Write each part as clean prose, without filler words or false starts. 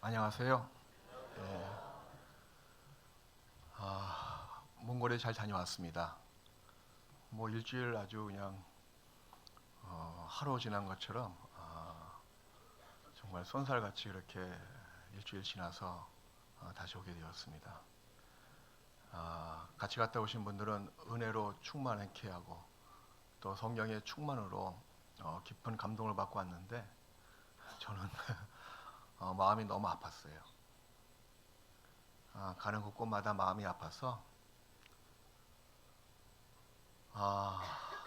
안녕하세요. 예, 몽골에 잘 다녀왔습니다. 뭐 일주일 아주 그냥 하루 지난 것처럼 정말 쏜살같이 이렇게 일주일 지나서 다시 오게 되었습니다. 같이 갔다 오신 분들은 은혜로 충만케 하고 또 성령의 충만으로 깊은 감동을 받고 왔는데 저는 마음이 너무 아팠어요. 가는 곳곳마다 마음이 아파서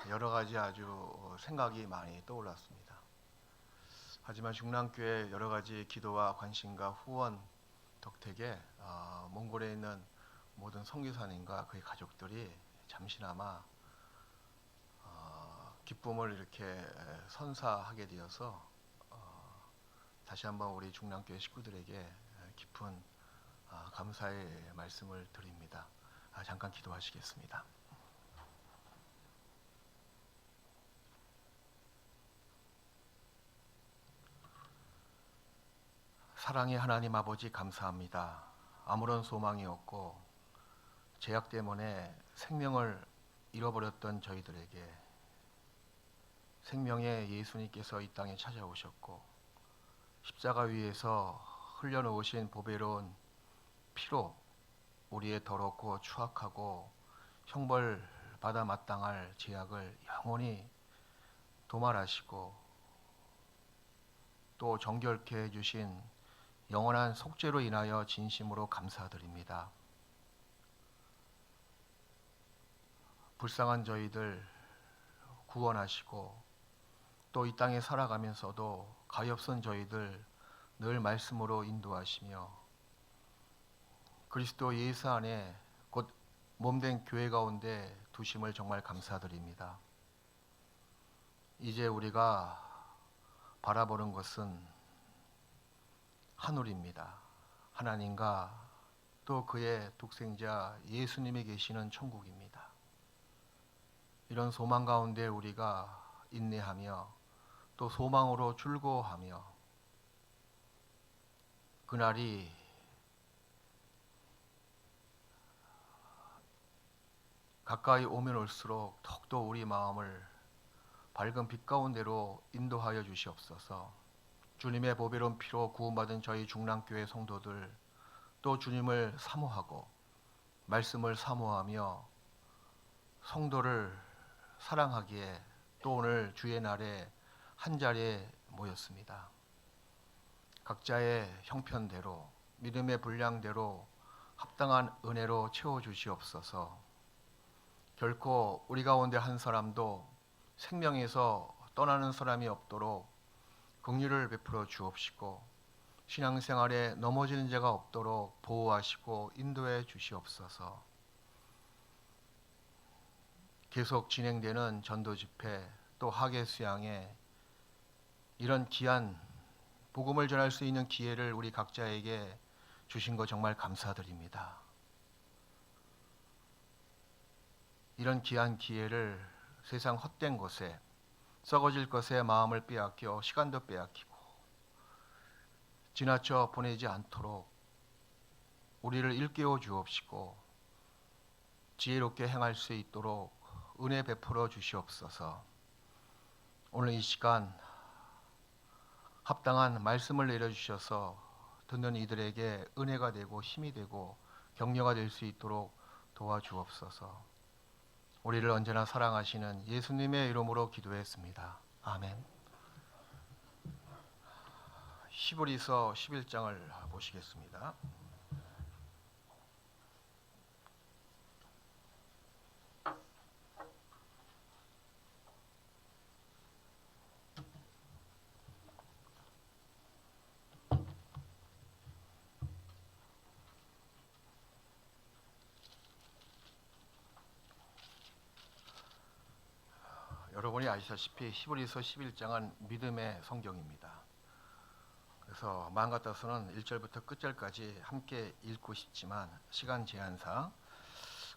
여러 가지 아주 생각이 많이 떠올랐습니다. 하지만 중랑교회 여러 가지 기도와 관심과 후원 덕택에 몽골에 있는 모든 선교사님과 그의 가족들이 잠시나마 기쁨을 이렇게 선사하게 되어서 다시 한번 우리 중랑교회 식구들에게 깊은 감사의 말씀을 드립니다. 잠깐 기도하시겠습니다. 사랑의 하나님 아버지 감사합니다. 아무런 소망이 없고 죄악 때문에 생명을 잃어버렸던 저희들에게 생명의 예수님께서 이 땅에 찾아오셨고 십자가 위에서 흘려놓으신 보배로운 피로 우리의 더럽고 추악하고 형벌받아 마땅할 죄악을 영원히 도말하시고 또 정결케 해주신 영원한 속죄로 인하여 진심으로 감사드립니다. 불쌍한 저희들 구원하시고 또 이 땅에 살아가면서도 가엾은 저희들 늘 말씀으로 인도하시며 그리스도 예수 안에 곧 몸된 교회 가운데 두심을 정말 감사드립니다. 이제 우리가 바라보는 것은 하늘입니다. 하나님과 또 그의 독생자 예수님이 계시는 천국입니다. 이런 소망 가운데 우리가 인내하며 또 소망으로 즐거워하며 그날이 가까이 오면 올수록 더욱더 우리 마음을 밝은 빛 가운데로 인도하여 주시옵소서. 주님의 보배로운 피로 구원받은 저희 중랑교회 성도들 또 주님을 사모하고 말씀을 사모하며 성도를 사랑하기에 또 오늘 주의 날에 한자리에 모였습니다. 각자의 형편대로 믿음의 분량대로 합당한 은혜로 채워주시옵소서. 결코 우리 가운데 한 사람도 생명에서 떠나는 사람이 없도록 긍휼을 베풀어 주옵시고 신앙생활에 넘어지는 자가 없도록 보호하시고 인도해 주시옵소서. 계속 진행되는 전도 집회 또 학예 수양에 이런 귀한 복음을 전할 수 있는 기회를 우리 각자에게 주신 것 정말 감사드립니다. 이런 귀한 기회를 세상 헛된 것에 썩어질 것에 마음을 빼앗겨 시간도 빼앗기고 지나쳐 보내지 않도록 우리를 일깨워 주옵시고 지혜롭게 행할 수 있도록 은혜 베풀어 주시옵소서. 오늘 이 시간 합당한 말씀을 내려주셔서 듣는 이들에게 은혜가 되고 힘이 되고 격려가 될 수 있도록 도와주옵소서. 우리를 언제나 사랑하시는 예수님의 이름으로 기도했습니다. 아멘. 히브리서 11장을 보시겠습니다. 여러분이 아시다시피 히브리서 11장은 믿음의 성경입니다. 그래서 마음 같아서는 1절부터 끝절까지 함께 읽고 싶지만 시간 제한상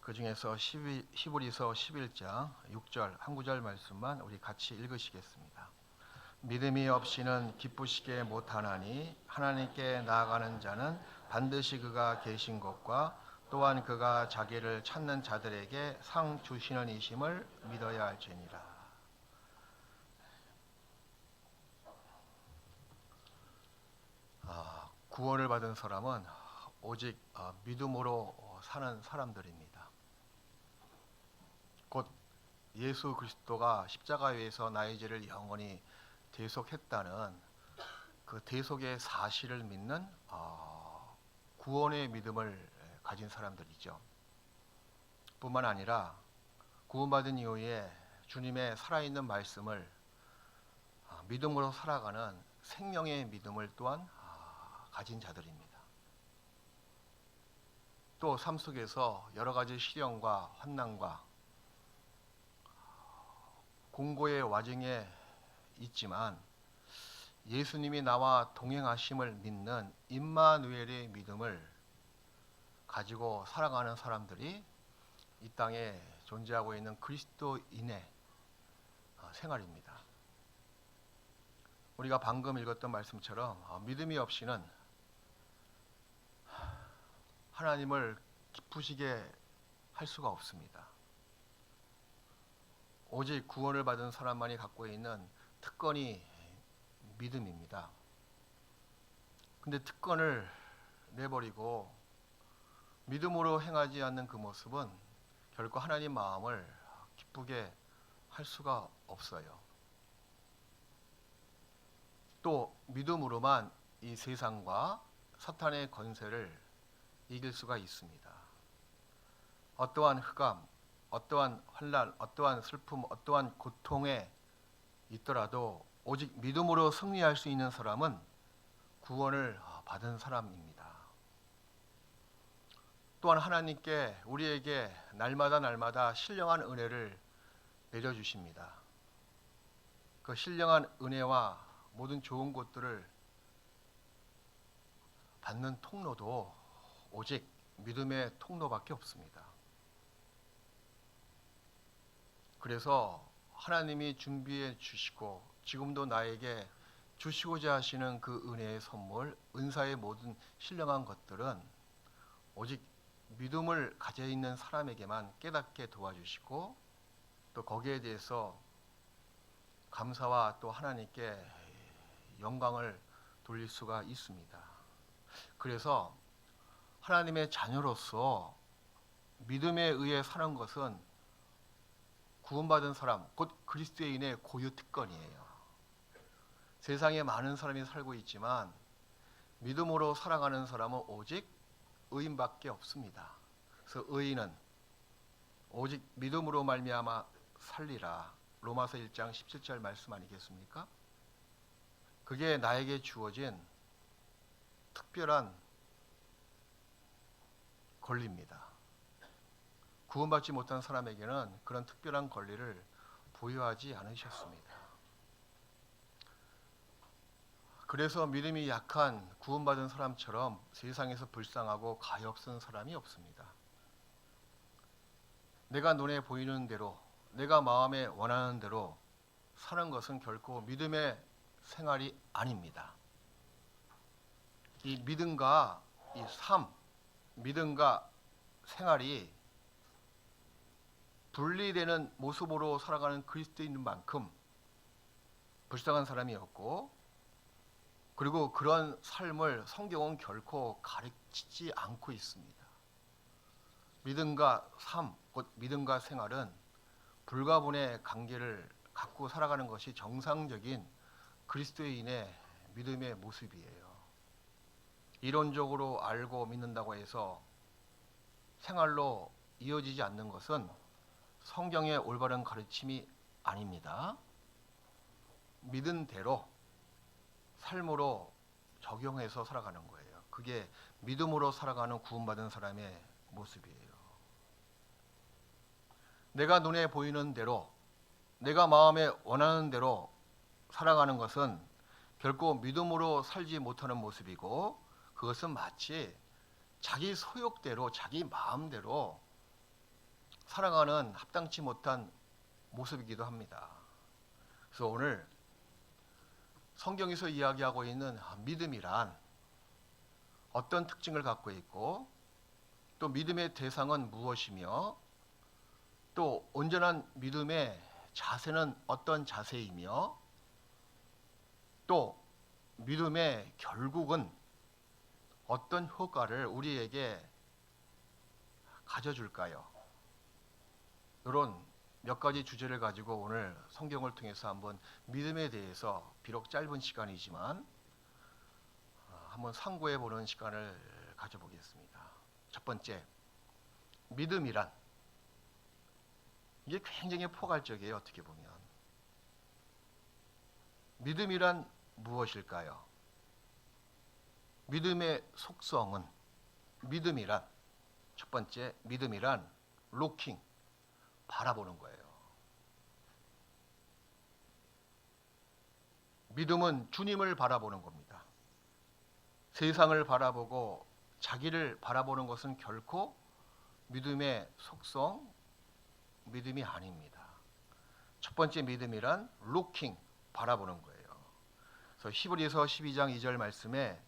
그 중에서 히브리서 11장 6절 한 구절 말씀만 우리 같이 읽으시겠습니다. 믿음이 없이는 기쁘시게 못하나니 하나님께 나아가는 자는 반드시 그가 계신 것과 또한 그가 자기를 찾는 자들에게 상 주시는 이심을 믿어야 할지니라. 구원을 받은 사람은 오직 믿음으로 사는 사람들입니다. 곧 예수 그리스도가 십자가에서 나의 죄를 영원히 대속했다는 그 대속의 사실을 믿는 구원의 믿음을 가진 사람들이죠. 뿐만 아니라 구원받은 이후에 주님의 살아있는 말씀을 믿음으로 살아가는 생명의 믿음을 또한 가진 자들입니다. 또 삶 속에서 여러 가지 시련과 환난과 공고의 와중에 있지만 예수님이 나와 동행하심을 믿는 임마누엘의 믿음을 가지고 살아가는 사람들이 이 땅에 존재하고 있는 그리스도인의 생활입니다. 우리가 방금 읽었던 말씀처럼 믿음이 없이는 하나님을 기쁘시게 할 수가 없습니다. 오직 구원을 받은 사람만이 갖고 있는 특권이 믿음입니다. 근데 특권을 내버리고 믿음으로 행하지 않는 그 모습은 결코 하나님 마음을 기쁘게 할 수가 없어요. 또 믿음으로만 이 세상과 사탄의 권세를 이길 수가 있습니다. 어떠한 흑암, 어떠한 환난, 어떠한 슬픔, 어떠한 고통에 있더라도 오직 믿음으로 승리할 수 있는 사람은 구원을 받은 사람입니다. 또한 하나님께 우리에게 날마다 신령한 은혜를 내려주십니다. 그 신령한 은혜와 모든 좋은 것들을 받는 통로도 오직 믿음의 통로밖에 없습니다. 그래서 하나님이 준비해 주시고 지금도 나에게 주시고자 하시는 그 은혜의 선물, 은사의 모든 신령한 것들은 오직 믿음을 가져 있는 사람에게만 깨닫게 도와주시고 또 거기에 대해서 감사와 또 하나님께 영광을 돌릴 수가 있습니다. 그래서 하나님의 자녀로서 믿음에 의해 사는 것은 구원받은 사람, 곧 그리스도인의 고유 특권이에요. 세상에 많은 사람이 살고 있지만 믿음으로 살아가는 사람은 오직 의인밖에 없습니다. 그래서 의인은 오직 믿음으로 말미암아 살리라. 로마서 1장 17절 말씀 아니겠습니까? 그게 나에게 주어진 특별한 권리입니다. 구원받지 못한 사람에게는 그런 특별한 권리를 부여하지 않으셨습니다. 그래서 믿음이 약한 구원받은 사람처럼 세상에서 불쌍하고 가엾은 사람이 없습니다. 내가 눈에 보이는 대로, 내가 마음에 원하는 대로 사는 것은 결코 믿음의 생활이 아닙니다. 이 믿음과 이 삶, 믿음과 생활이 분리되는 모습으로 살아가는 그리스도인인 만큼 불쌍한 사람이 없고, 그리고 그런 삶을 성경은 결코 가르치지 않고 있습니다. 믿음과 삶, 곧 믿음과 생활은 불가분의 관계를 갖고 살아가는 것이 정상적인 그리스도인의 믿음의 모습이에요. 이론적으로 알고 믿는다고 해서 생활로 이어지지 않는 것은 성경의 올바른 가르침이 아닙니다. 믿은 대로 삶으로 적용해서 살아가는 거예요. 그게 믿음으로 살아가는 구원받은 사람의 모습이에요. 내가 눈에 보이는 대로, 내가 마음에 원하는 대로 살아가는 것은 결코 믿음으로 살지 못하는 모습이고, 그것은 마치 자기 소욕대로, 자기 마음대로 살아가는 합당치 못한 모습이기도 합니다. 그래서 오늘 성경에서 이야기하고 있는 믿음이란 어떤 특징을 갖고 있고, 또 믿음의 대상은 무엇이며, 또 온전한 믿음의 자세는 어떤 자세이며, 또 믿음의 결국은 어떤 효과를 우리에게 가져줄까요? 이런 몇 가지 주제를 가지고 오늘 성경을 통해서 한번 믿음에 대해서 비록 짧은 시간이지만 한번 상고해 보는 시간을 가져보겠습니다. 첫 번째, 믿음이란 이게 굉장히 포괄적이에요. 어떻게 보면 믿음이란 무엇일까요? 믿음의 속성은, 믿음이란 첫 번째, 믿음이란 looking, 바라보는 거예요. 믿음은 주님을 바라보는 겁니다. 세상을 바라보고 자기를 바라보는 것은 결코 믿음의 속성, 믿음이 아닙니다. 첫 번째 믿음이란 looking, 바라보는 거예요. 그래서 히브리서 12장 2절 말씀에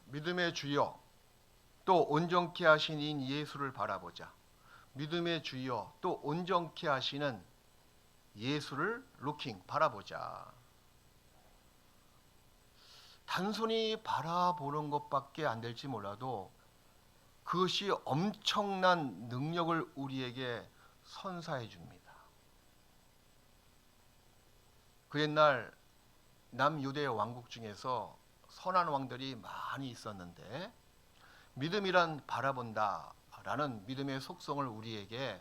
믿음의 주여 또 온전케 하신 인 예수를 바라보자. 믿음의 주여 또 온전케 하시는 예수를 looking, 바라보자. 단순히 바라보는 것밖에 안 될지 몰라도 그것이 엄청난 능력을 우리에게 선사해 줍니다. 그 옛날 남유대 왕국 중에서 선한 왕들이 많이 있었는데, 믿음이란 바라본다 라는 믿음의 속성을 우리에게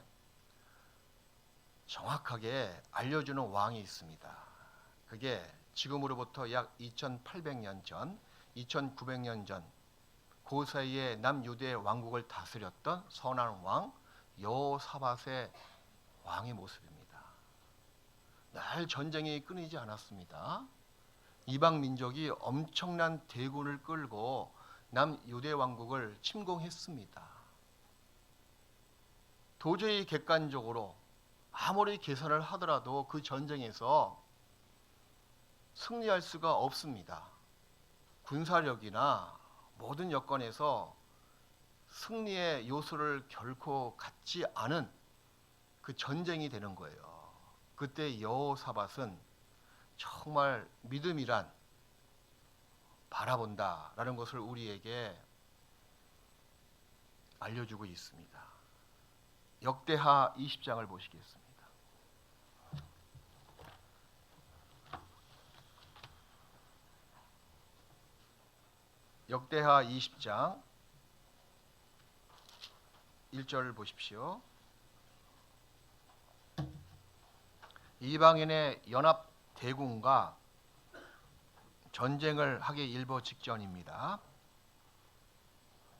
정확하게 알려주는 왕이 있습니다. 그게 지금으로부터 약 2800년 전, 2900년 전, 그 사이에 남유대 왕국을 다스렸던 선한 왕 여호사밧의 왕의 모습입니다. 늘 전쟁이 끊이지 않았습니다. 이방 민족이 엄청난 대군을 끌고 남유대 왕국을 침공했습니다. 도저히 객관적으로 아무리 계산을 하더라도 그 전쟁에서 승리할 수가 없습니다. 군사력이나 모든 여건에서 승리의 요소를 결코 갖지 않은 그 전쟁이 되는 거예요. 그때 여호사밧은 정말 믿음이란 바라본다라는 것을 우리에게 알려주고 있습니다. 역대하 20장을 보시겠습니다. 역대하 20장 1절 보십시오. 이방인의 연합 대군과 전쟁을 하기 일보 직전입니다.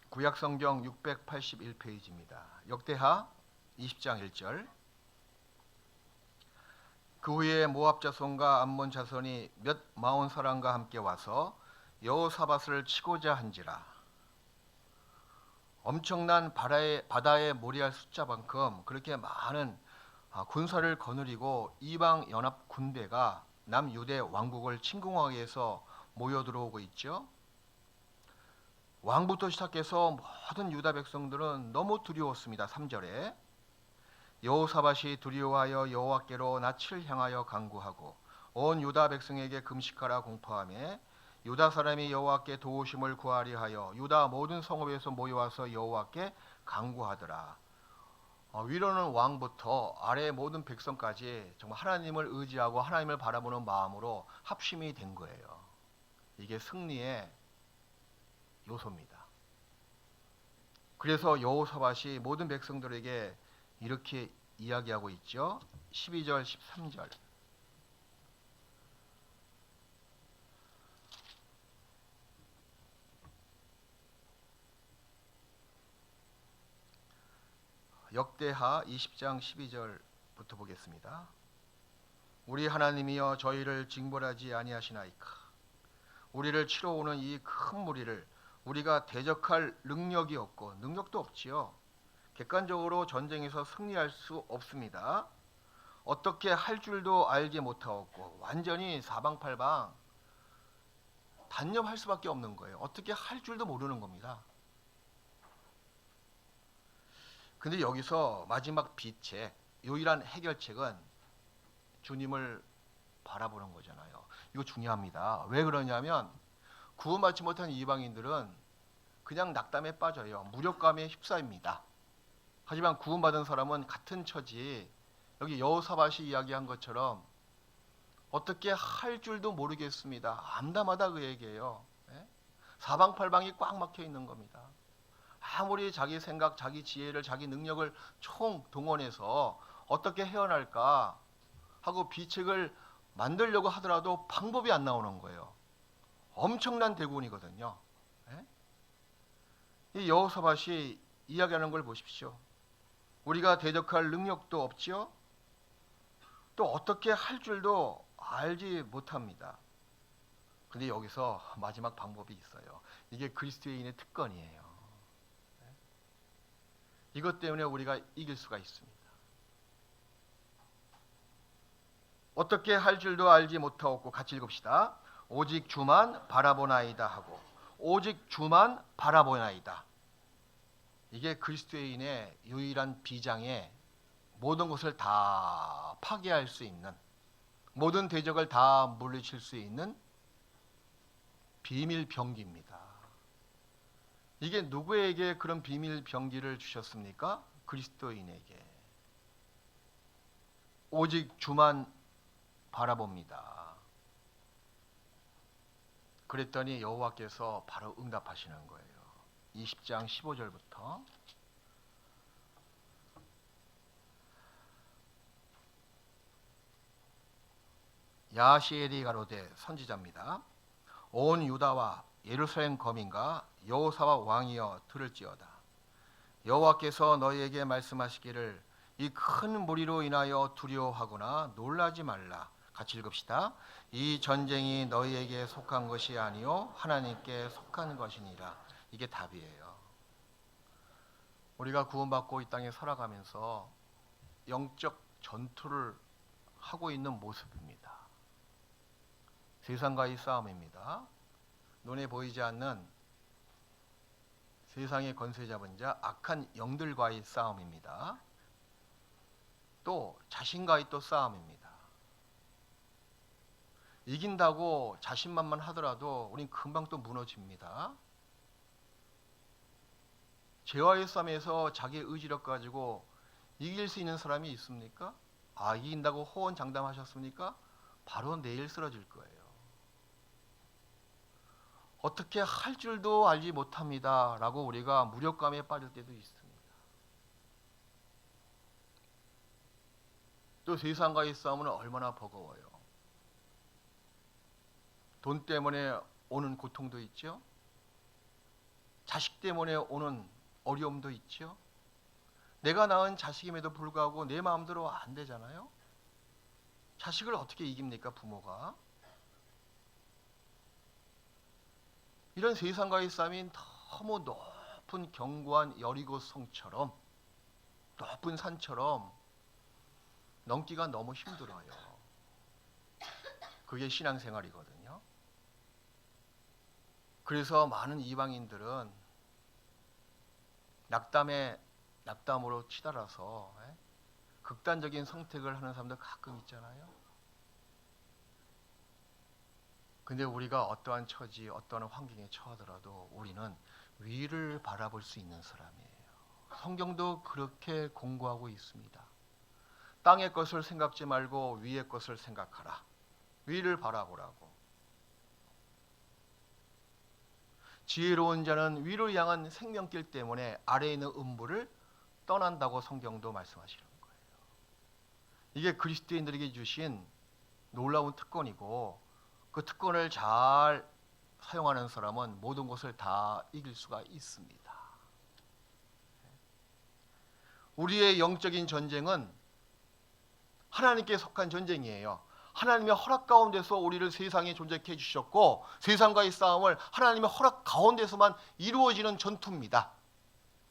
구약성경 681페이지입니다. 역대하 20장 1절. 그 후에 모압 자손과 암몬 자손이 몇 마흔 사람과 함께 와서 여호사밧을 치고자 한지라. 엄청난 바다에 몰이할 숫자만큼 그렇게 많은 군사를 거느리고 이방 연합 군대가 남유대 왕국을 침공하기 위해서 모여 들어오고 있죠. 왕부터 시작해서 모든 유다 백성들은 너무 두려웠습니다. 3절에 여호사밧이 두려워하여 여호와께로 낯을 향하여 간구하고 온 유다 백성에게 금식하라 공포하며 유다 사람이 여호와께 도우심을 구하리 하여 유다 모든 성읍에서 모여와서 여호와께 간구하더라. 위로는 왕부터 아래 모든 백성까지 정말 하나님을 의지하고 하나님을 바라보는 마음으로 합심이 된 거예요. 이게 승리의 요소입니다. 그래서 여호사밧이 모든 백성들에게 이렇게 이야기하고 있죠. 12절 13절. 역대하 20장 12절부터 보겠습니다. 우리 하나님이여 저희를 징벌하지 아니하시나이까. 우리를 치러 오는 이 큰 무리를 우리가 대적할 능력이 없고, 능력도 없지요. 객관적으로 전쟁에서 승리할 수 없습니다. 어떻게 할 줄도 알지 못하고 완전히 사방팔방 단념할 수밖에 없는 거예요. 어떻게 할 줄도 모르는 겁니다. 근데 여기서 마지막 비책, 유일한 해결책은 주님을 바라보는 거잖아요. 이거 중요합니다. 왜 그러냐면 구원받지 못한 이방인들은 그냥 낙담에 빠져요. 무력감에 휩싸입니다. 하지만 구원받은 사람은 같은 처지, 여기 여호사밧이 이야기한 것처럼 어떻게 할 줄도 모르겠습니다. 암담하다 그 얘기예요. 사방팔방이 꽉 막혀 있는 겁니다. 아무리 자기 생각, 자기 지혜를, 자기 능력을 총동원해서 어떻게 헤어날까 하고 비책을 만들려고 하더라도 방법이 안 나오는 거예요. 엄청난 대군이거든요. 이 여호사밧이 이야기하는 걸 보십시오. 우리가 대적할 능력도 없지요. 또 어떻게 할 줄도 알지 못합니다. 근데 여기서 마지막 방법이 있어요. 이게 그리스도인의 특권이에요. 이것 때문에 우리가 이길 수가 있습니다. 어떻게 할 줄도 알지 못하고 같이 읽읍시다. 오직 주만 바라보나이다 하고 오직 주만 바라보나이다. 이게 그리스도인의 유일한 비장에 모든 것을 다 파괴할 수 있는, 모든 대적을 다 물리칠 수 있는 비밀 병기입니다. 이게 누구에게 그런 비밀 병기를 주셨습니까? 그리스도인에게. 오직 주만 바라봅니다. 그랬더니 여호와께서 바로 응답하시는 거예요. 20장 15절부터 야시엘이 가로되 선지자입니다. 온 유다와 예루살렘 거민과 여호사와 왕이여 들을지어다. 여호와께서 너희에게 말씀하시기를 이 큰 무리로 인하여 두려워하거나 놀라지 말라. 같이 읽읍시다. 이 전쟁이 너희에게 속한 것이 아니요 하나님께 속한 것이니라. 이게 답이에요. 우리가 구원받고 이 땅에 살아가면서 영적 전투를 하고 있는 모습입니다. 세상과의 싸움입니다. 눈에 보이지 않는 세상의 권세 잡은 자 악한 영들과의 싸움입니다. 또 자신과의 또 싸움입니다. 이긴다고 자신만만 하더라도 우린 금방 또 무너집니다. 죄와의 싸움에서 자기의 의지력 가지고 이길 수 있는 사람이 있습니까? 이긴다고 호언장담하셨습니까? 바로 내일 쓰러질 거예요. 어떻게 할 줄도 알지 못합니다 라고 우리가 무력감에 빠질 때도 있습니다. 또 세상과의 싸움은 얼마나 버거워요. 돈 때문에 오는 고통도 있죠. 자식 때문에 오는 어려움도 있죠. 내가 낳은 자식임에도 불구하고 내 마음대로 안 되잖아요. 자식을 어떻게 이깁니까, 부모가? 이런 세상과의 싸움이 너무 높은 견고한 여리고 성처럼, 높은 산처럼 넘기가 너무 힘들어요. 그게 신앙생활이거든요. 그래서 많은 이방인들은 낙담으로 치달아서 극단적인 선택을 하는 사람들 가끔 있잖아요. 근데 우리가 어떠한 처지, 어떠한 환경에 처하더라도 우리는 위를 바라볼 수 있는 사람이에요. 성경도 그렇게 공고하고 있습니다. 땅의 것을 생각지 말고 위의 것을 생각하라. 위를 바라보라고. 지혜로운 자는 위를 향한 생명길 때문에 아래에 있는 음부를 떠난다고 성경도 말씀하시는 거예요. 이게 그리스도인들에게 주신 놀라운 특권이고, 그 특권을 잘 사용하는 사람은 모든 것을 다 이길 수가 있습니다. 우리의 영적인 전쟁은 하나님께 속한 전쟁이에요. 하나님의 허락 가운데서 우리를 세상에 존재케 해주셨고, 세상과의 싸움을 하나님의 허락 가운데서만 이루어지는 전투입니다.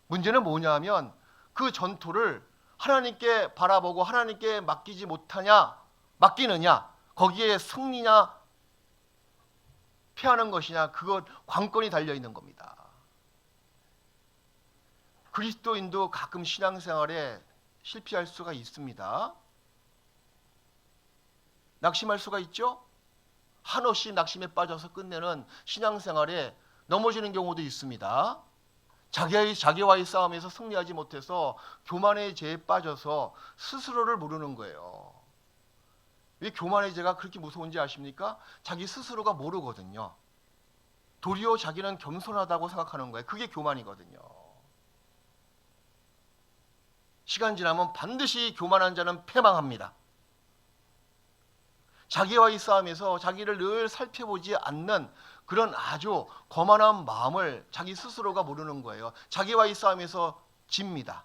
문제는 뭐냐 하면 그 전투를 하나님께 바라보고 하나님께 맡기지 못하냐, 맡기느냐, 거기에 승리냐 피하는 것이냐, 그것 관건이 달려 있는 겁니다. 그리스도인도 가끔 신앙생활에 실패할 수가 있습니다. 낙심할 수가 있죠. 한없이 낙심에 빠져서 끝내는 신앙생활에 넘어지는 경우도 있습니다. 자기와의 싸움에서 승리하지 못해서 교만의 죄에 빠져서 스스로를 모르는 거예요. 왜 교만의 죄가 그렇게 무서운지 아십니까? 자기 스스로가 모르거든요. 도리어 자기는 겸손하다고 생각하는 거예요. 그게 교만이거든요. 시간 지나면 반드시 교만한 자는 패망합니다. 자기와의 싸움에서 자기를 늘 살펴보지 않는 그런 아주 거만한 마음을 자기 스스로가 모르는 거예요. 자기와의 싸움에서 집니다.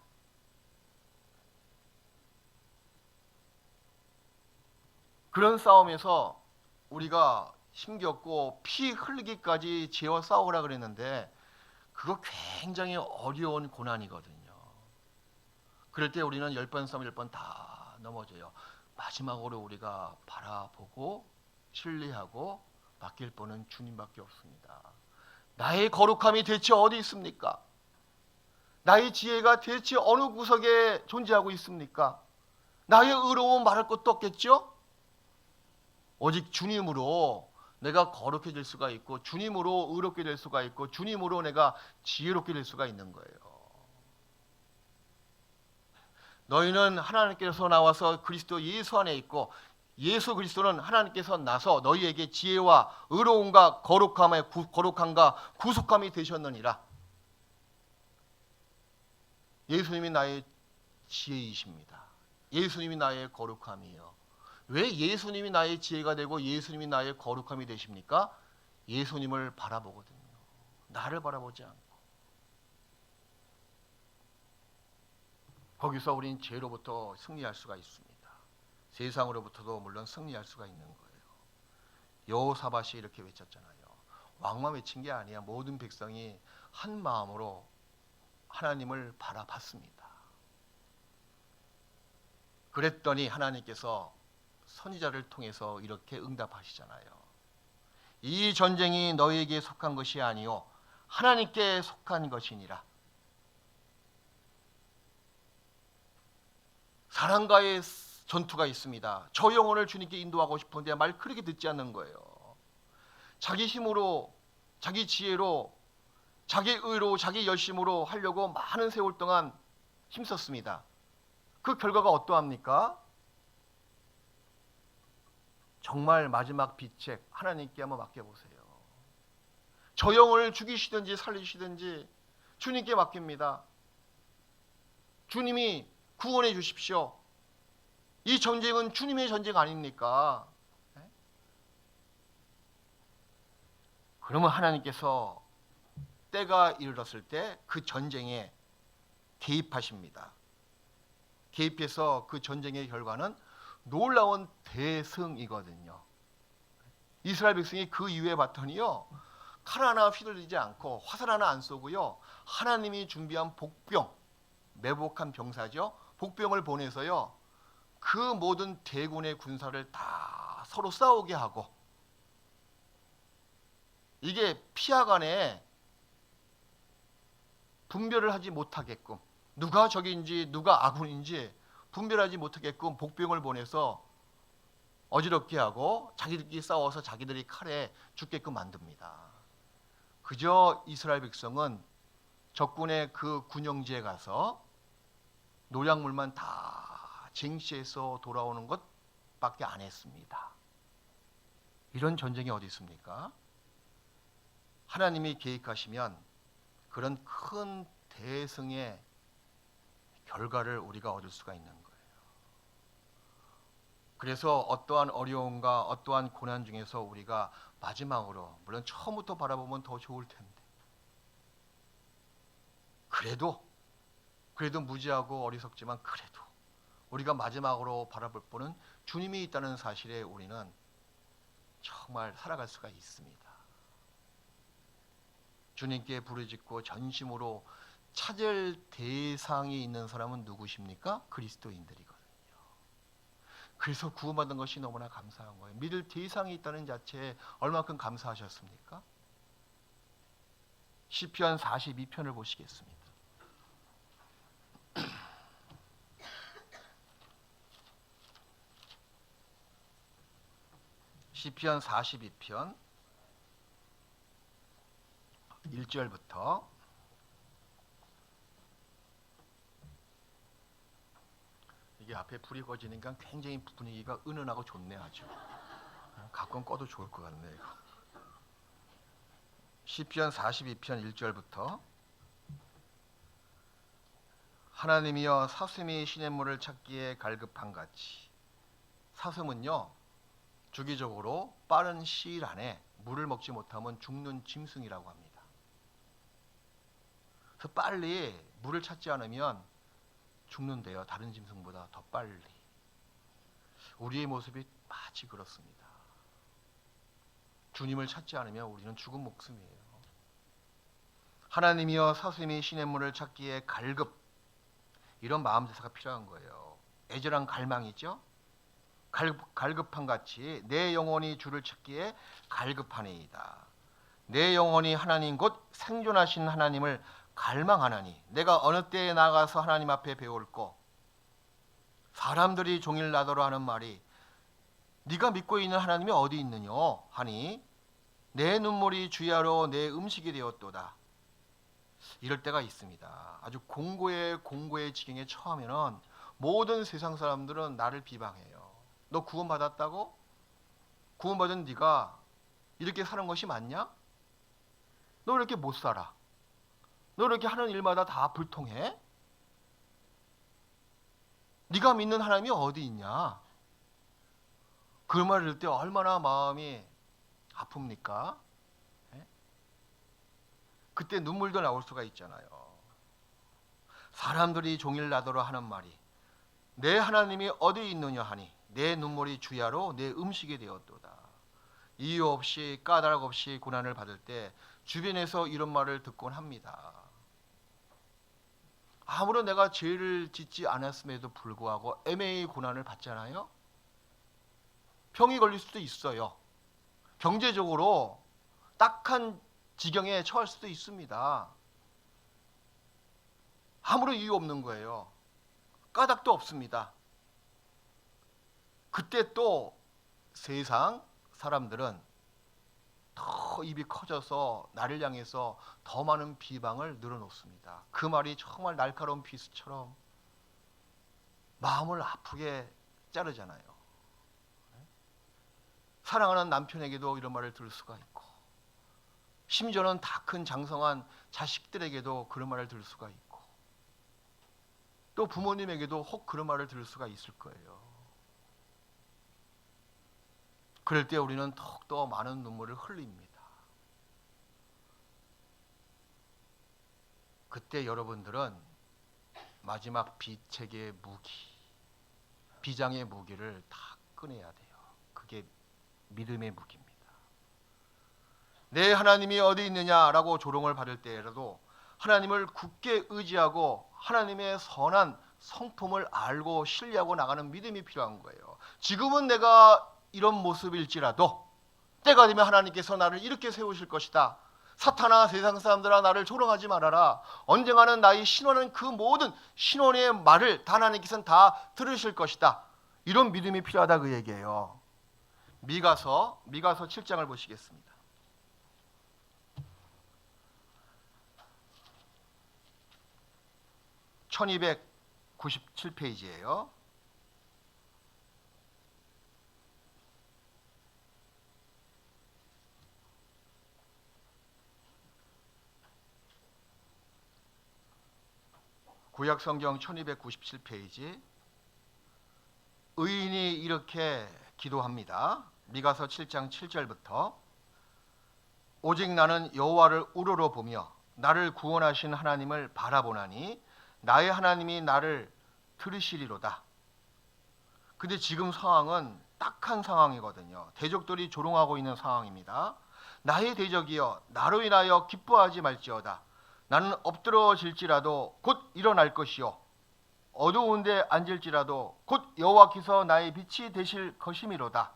그런 싸움에서 우리가 힘겹고 피 흘리기까지 죄와 싸우라 그랬는데 그거 굉장히 어려운 고난이거든요. 그럴 때 우리는 10번 싸움 10번 다 넘어져요. 마지막으로 우리가 바라보고 신뢰하고 맡길 분은 주님밖에 없습니다. 나의 거룩함이 대체 어디 있습니까? 나의 지혜가 대체 어느 구석에 존재하고 있습니까? 나의 의로움 말할 것도 없겠죠? 오직 주님으로 내가 거룩해질 수가 있고, 주님으로 의롭게 될 수가 있고, 주님으로 내가 지혜롭게 될 수가 있는 거예요. 너희는 하나님께서 나와서 그리스도 예수 안에 있고, 예수 그리스도는 하나님께서 나서 너희에게 지혜와 의로움과 거룩함과 구속함이 되셨느니라. 예수님이 나의 지혜이십니다. 예수님이 나의 거룩함이에요. 왜 예수님이 나의 지혜가 되고 예수님이 나의 거룩함이 되십니까? 예수님을 바라보거든요. 나를 바라보지 않고. 거기서 우린 죄로부터 승리할 수가 있습니다. 세상으로부터도 물론 승리할 수가 있는 거예요. 여호사밧이 이렇게 외쳤잖아요. 왕만 외친 게 아니야. 모든 백성이 한 마음으로 하나님을 바라봤습니다. 그랬더니 하나님께서 선지자를 통해서 이렇게 응답하시잖아요. 이 전쟁이 너희에게 속한 것이 아니요 하나님께 속한 것이니라. 사랑과의 전투가 있습니다. 저 영혼을 주님께 인도하고 싶은데 말 그렇게 듣지 않는 거예요. 자기 힘으로, 자기 지혜로, 자기 의로, 자기 열심으로 하려고 많은 세월 동안 힘썼습니다. 그 결과가 어떠합니까? 정말 마지막 비책 하나님께 한번 맡겨보세요. 저 영혼을 죽이시든지 살리시든지 주님께 맡깁니다. 주님이 구원해 주십시오. 이 전쟁은 주님의 전쟁 아닙니까? 그러면 하나님께서 때가 이르렀을 때 그 전쟁에 개입하십니다. 개입해서 그 전쟁의 결과는 놀라운 대승이거든요. 이스라엘 백성이 그 이후에 봤더니요, 칼 하나 휘둘리지 않고 화살 하나 안 쏘고요, 하나님이 준비한 복병, 매복한 병사죠, 복병을 보내서요 그 모든 대군의 군사를 다 서로 싸우게 하고, 이게 피하간에 분별을 하지 못하게끔, 누가 적인지 누가 아군인지 분별하지 못하게끔 복병을 보내서 어지럽게 하고 자기들끼리 싸워서 자기들이 칼에 죽게끔 만듭니다. 그저 이스라엘 백성은 적군의 그 군영지에 가서 노량물만 다 쟁취해서 돌아오는 것밖에 안 했습니다. 이런 전쟁이 어디 있습니까? 하나님이 계획하시면 그런 큰 대승의 결과를 우리가 얻을 수가 있는 거예요. 그래서 어떠한 어려움과 어떠한 고난 중에서 우리가 마지막으로, 물론 처음부터 바라보면 더 좋을 텐데, 그래도 무지하고 어리석지만 그래도 우리가 마지막으로 바라볼 분은 주님이 있다는 사실에 우리는 정말 살아갈 수가 있습니다. 주님께 부르짖고 전심으로 찾을 대상이 있는 사람은 누구십니까? 그리스도인들이거든요. 그래서 구원받은 것이 너무나 감사한 거예요. 믿을 대상이 있다는 자체에 얼마큼 감사하셨습니까? 시편 42편을 보시겠습니다. 시편 42편 1절부터 이게 앞에 불이 꺼지니까 굉장히 분위기가 은은하고 좋네 아주. 가끔 꺼도 좋을 것 같네요. 시편 42편 1절부터 하나님이여 사슴이 시냇물을 찾기에 갈급한 같이. 사슴은요 주기적으로 빠른 시일 안에 물을 먹지 못하면 죽는 짐승이라고 합니다. 그래서 빨리 물을 찾지 않으면 죽는데요. 다른 짐승보다 더 빨리. 우리의 모습이 마치 그렇습니다. 주님을 찾지 않으면 우리는 죽은 목숨이에요. 하나님이여 사슴이 시냇물을 찾기에 갈급. 이런 마음대사가 필요한 거예요. 애절한 갈망이죠. 갈급한 같이 내 영혼이 주를 찾기에 갈급하니이다. 내 영혼이 하나님 곧 생존하신 하나님을 갈망하나니 내가 어느 때에 나가서 하나님 앞에 배울꼬. 사람들이 종일 나더러 하는 말이 네가 믿고 있는 하나님이 어디 있느냐 하니 내 눈물이 주야로 내 음식이 되었도다. 이럴 때가 있습니다. 아주 공고의 지경에 처하면은 모든 세상 사람들은 나를 비방해요. 너 구원받았다고? 구원받은 네가 이렇게 사는 것이 맞냐? 너 이렇게 못 살아? 너 이렇게 하는 일마다 다 불통해? 네가 믿는 하나님이 어디 있냐? 그 말을 들을 때 얼마나 마음이 아픕니까? 네? 그때 눈물도 나올 수가 있잖아요. 사람들이 종일 나더러 하는 말이 내 하나님이 어디 있느냐 하니 내 눈물이 주야로 내 음식이 되었도다. 이유 없이 까닭 없이 고난을 받을 때 주변에서 이런 말을 듣곤 합니다. 아무런 내가 죄를 짓지 않았음에도 불구하고 애매히 고난을 받잖아요. 병이 걸릴 수도 있어요. 경제적으로 딱한 지경에 처할 수도 있습니다. 아무런 이유 없는 거예요. 까닭도 없습니다. 그때 또 세상 사람들은 더 입이 커져서 나를 향해서 더 많은 비방을 늘어놓습니다. 그 말이 정말 날카로운 비수처럼 마음을 아프게 자르잖아요. 사랑하는 남편에게도 이런 말을 들을 수가 있고 심지어는 다 큰 장성한 자식들에게도 그런 말을 들을 수가 있고 또 부모님에게도 혹 그런 말을 들을 수가 있을 거예요. 그럴 때 우리는 더욱더 많은 눈물을 흘립니다. 그때 여러분들은 마지막 비책의 무기, 비장의 무기를 다 꺼내야 돼요. 그게 믿음의 무기입니다. 내 하나님이 어디 있느냐라고 조롱을 받을 때라도 하나님을 굳게 의지하고 하나님의 선한 성품을 알고 신뢰하고 나가는 믿음이 필요한 거예요. 지금은 내가 이런 모습일지라도 때가 되면 하나님께서 나를 이렇게 세우실 것이다. 사탄아 세상 사람들아 나를 조롱하지 말아라. 언젠가는 나의 신원은 그 모든 신원의 말을 다 하나님께서는 다 들으실 것이다. 이런 믿음이 필요하다 그 얘기예요. 미가서 7장을 보시겠습니다. (1297페이지예요) 구약성경 1297페이지. 의인이 이렇게 기도합니다. 미가서 7장 7절부터 오직 나는 여호와를 우러러 보며 나를 구원하신 하나님을 바라보나니 나의 하나님이 나를 들으시리로다. 근데 지금 상황은 딱한 상황이거든요. 대적들이 조롱하고 있는 상황입니다. 나의 대적이여 나로 인하여 기뻐하지 말지어다. 나는 엎드러질지라도 곧 일어날 것이요 어두운 데 앉을지라도 곧 여호와께서 나의 빛이 되실 것이미로다.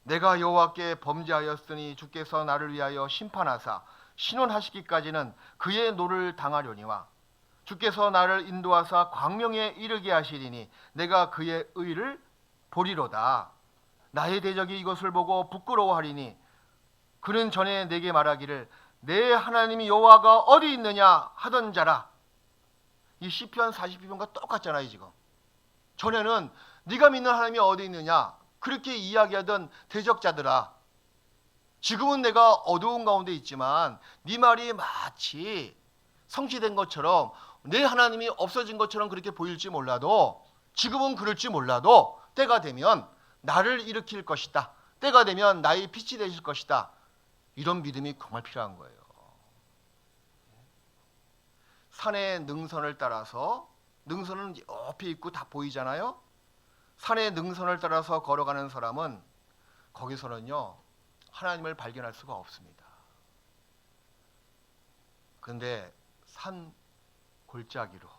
내가 여호와께 범죄하였으니 주께서 나를 위하여 심판하사 신원하시기까지는 그의 노를 당하려니와 주께서 나를 인도하사 광명에 이르게 하시리니 내가 그의 의를 보리로다. 나의 대적이 이것을 보고 부끄러워하리니 그는 전에 내게 말하기를 내 하나님이 여호와가 어디 있느냐 하던 자라. 이 시편 42편과 똑같잖아요. 지금 전에는 네가 믿는 하나님이 어디 있느냐 그렇게 이야기하던 대적자들아, 지금은 내가 어두운 가운데 있지만 네 말이 마치 성취된 것처럼 내 하나님이 없어진 것처럼 그렇게 보일지 몰라도, 지금은 그럴지 몰라도 때가 되면 나를 일으킬 것이다. 때가 되면 나의 빛이 되실 것이다. 이런 믿음이 정말 필요한 거예요. 산의 능선을 따라서, 능선은 옆에 있고 다 보이잖아요. 산의 능선을 따라서 걸어가는 사람은 거기서는요 하나님을 발견할 수가 없습니다. 그런데 산 골짜기로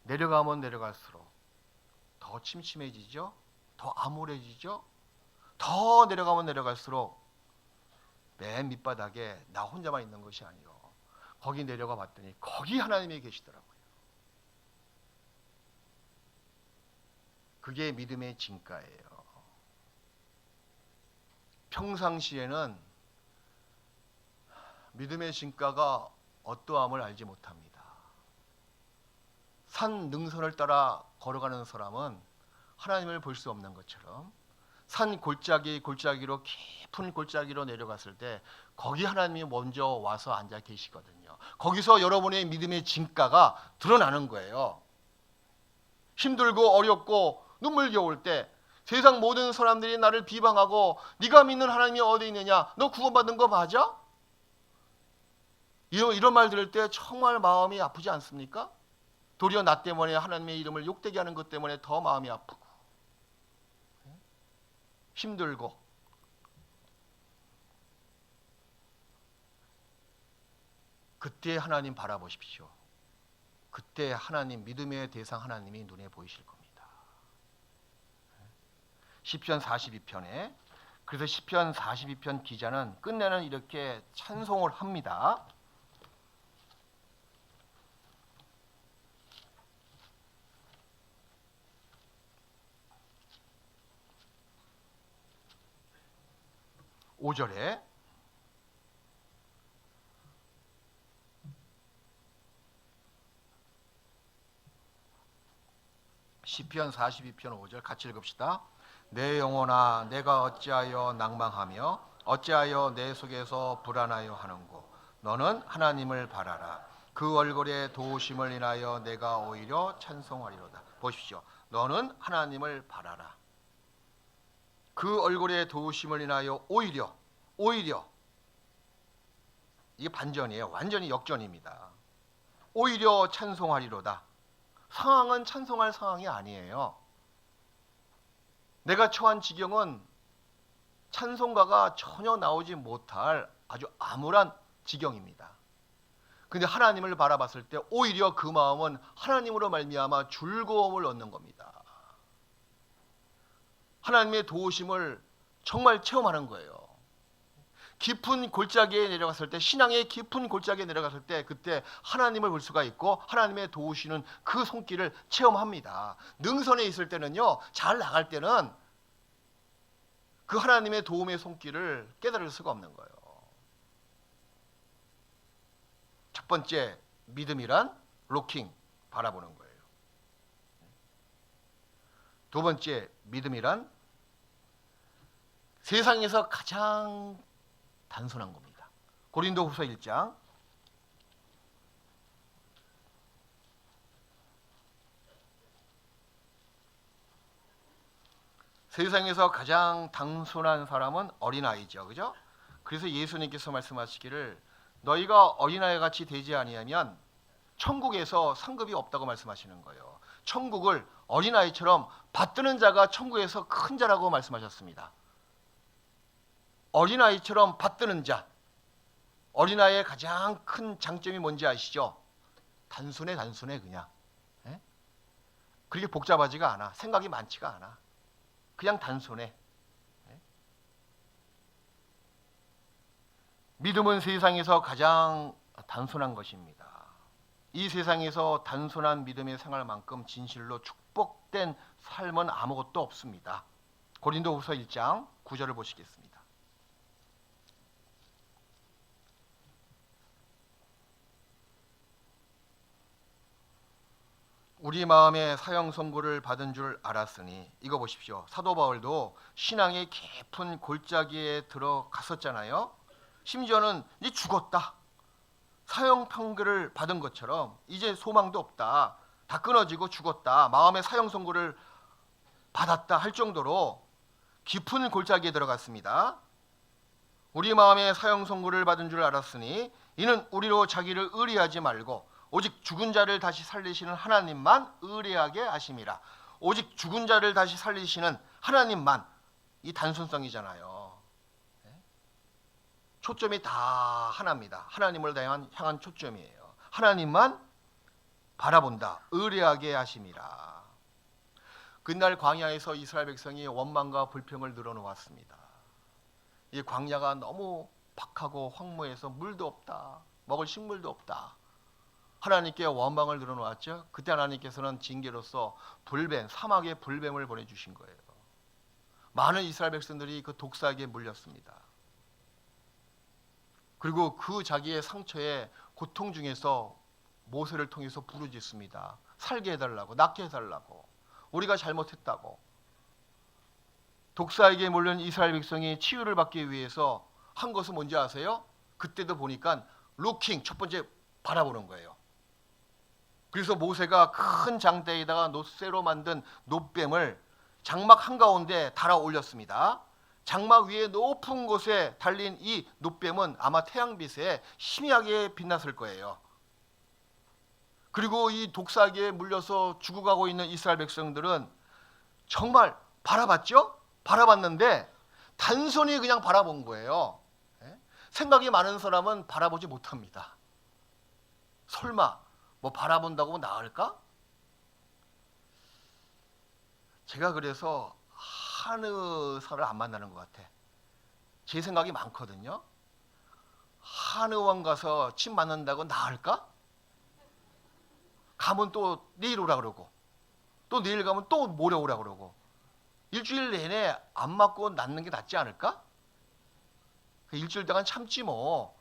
내려가면 내려갈수록 더 침침해지죠. 더 암울해지죠. 더 내려가면 내려갈수록 맨 밑바닥에 나 혼자만 있는 것이 아니요, 거기 내려가 봤더니 거기 하나님이 계시더라고요. 그게 믿음의 진가예요. 평상시에는 믿음의 진가가 어떠함을 알지 못합니다. 산 능선을 따라 걸어가는 사람은 하나님을 볼 수 없는 것처럼 산 골짜기로 깊은 골짜기로 내려갔을 때 거기 하나님이 먼저 와서 앉아 계시거든요. 거기서 여러분의 믿음의 진가가 드러나는 거예요. 힘들고 어렵고 눈물겨울 때 세상 모든 사람들이 나를 비방하고 네가 믿는 하나님이 어디 있느냐, 너 구원받은 거 맞아? 이런 말 들을 때 정말 마음이 아프지 않습니까? 도리어 나 때문에 하나님의 이름을 욕되게 하는 것 때문에 더 마음이 아프고 힘들고. 그때 하나님 바라보십시오. 그때 하나님, 믿음의 대상 하나님이 눈에 보이실 겁니다. 시편 42편에, 그래서 시편 42편 기자는 끝내는 이렇게 찬송을 합니다. 오 절에 시편 42편 5절 같이 읽읍시다. 내 영혼아 내가 어찌하여 낭망하며 어찌하여 내 속에서 불안하여 하는고. 너는 하나님을 바라라. 그 얼굴의 도우심을 인하여 내가 오히려 찬송하리로다. 보십시오. 너는 하나님을 바라라. 그 얼굴의 도우심을 인하여 오히려 이게 반전이에요. 완전히 역전입니다. 오히려 찬송하리로다. 상황은 찬송할 상황이 아니에요. 내가 처한 지경은 찬송가가 전혀 나오지 못할 아주 암울한 지경입니다. 근데 하나님을 바라봤을 때 오히려 그 마음은 하나님으로 말미암아 즐거움을 얻는 겁니다. 하나님의 도우심을 정말 체험하는 거예요. 깊은 골짜기에 내려갔을 때, 신앙의 깊은 골짜기에 내려갔을 때 그때 하나님을 볼 수가 있고 하나님의 도우시는 그 손길을 체험합니다. 능선에 있을 때는요, 잘 나갈 때는 그 하나님의 도움의 손길을 깨달을 수가 없는 거예요. 첫 번째, 믿음이란 로킹, 바라보는 거예요. 두 번째, 믿음이란 세상에서 가장 단순한 겁니다. 고린도후서 1장 세상에서 가장 단순한 사람은 어린아이죠. 그죠? 그래서 예수님께서 말씀하시기를 너희가 어린아이 같이 되지 아니하면 천국에서 상급이 없다고 말씀하시는 거예요. 천국을 어린아이처럼 받드는 자가 천국에서 큰 자라고 말씀하셨습니다. 어린아이처럼 받드는 자. 어린아이의 가장 큰 장점이 뭔지 아시죠? 단순해 그냥. 예? 그렇게 복잡하지가 않아. 생각이 많지가 않아. 그냥 단순해. 예? 믿음은 세상에서 가장 단순한 것입니다. 이 세상에서 단순한 믿음의 생활만큼 진실로 축복된 삶은 아무것도 없습니다. 고린도후서 1장 9절을 보시겠습니다. 우리 마음에 사형 선고를 받은 줄 알았으니, 이거 보십시오. 사도 바울도 신앙의 깊은 골짜기에 들어갔었잖아요. 심지어는 이제 죽었다, 사형 판결을 받은 것처럼 이제 소망도 없다, 다 끊어지고 죽었다, 마음의 사형 선고를 받았다 할 정도로 깊은 골짜기에 들어갔습니다. 우리 마음에 사형 선고를 받은 줄 알았으니 이는 우리로 자기를 의리하지 말고 오직 죽은 자를 다시 살리시는 하나님만 의리하게 하심이라. 오직 죽은 자를 다시 살리시는 하나님만, 이 단순성이잖아요. 초점이 다 하나입니다. 하나님을 향한 초점이에요. 하나님만 바라본다, 의리하게 하심이라. 그날 광야에서 이스라엘 백성이 원망과 불평을 늘어놓았습니다. 이 광야가 너무 박하고 황무해서 물도 없다, 먹을 식물도 없다, 하나님께 원망을 늘어놓았죠. 그때 하나님께서는 징계로서 불뱀, 사막의 불뱀을 보내주신 거예요. 많은 이스라엘 백성들이 그 독사에게 물렸습니다. 그리고 그 자기의 상처에 고통 중에서 모세를 통해서 부르짖습니다. 살게 해달라고, 낫게 해달라고, 우리가 잘못했다고. 독사에게 몰린 이스라엘 백성이 치유를 받기 위해서 한 것은 뭔지 아세요? 그때도 보니까 루킹, 첫 번째 바라보는 거예요. 그래서 모세가 큰 장대에다가 놋쇠로 만든 놋뱀을 장막 한가운데 달아 올렸습니다. 장막 위에 높은 곳에 달린 이 놋뱀은 아마 태양빛에 희미하게 빛났을 거예요. 그리고 이 독사기에 물려서 죽어가고 있는 이스라엘 백성들은 정말 바라봤죠? 바라봤는데 단순히 그냥 바라본 거예요. 생각이 많은 사람은 바라보지 못합니다. 설마 뭐 바라본다고 나을까? 제가 그래서 한의사를 안 만나는 것 같아. 제 생각이 많거든요. 한의원 가서 침 맞는다고 나을까? 가면 또 내일 오라 그러고, 또 내일 가면 또 모레 오라 그러고, 일주일 내내 안 맞고 낫는 게 낫지 않을까? 일주일 동안 참지 뭐.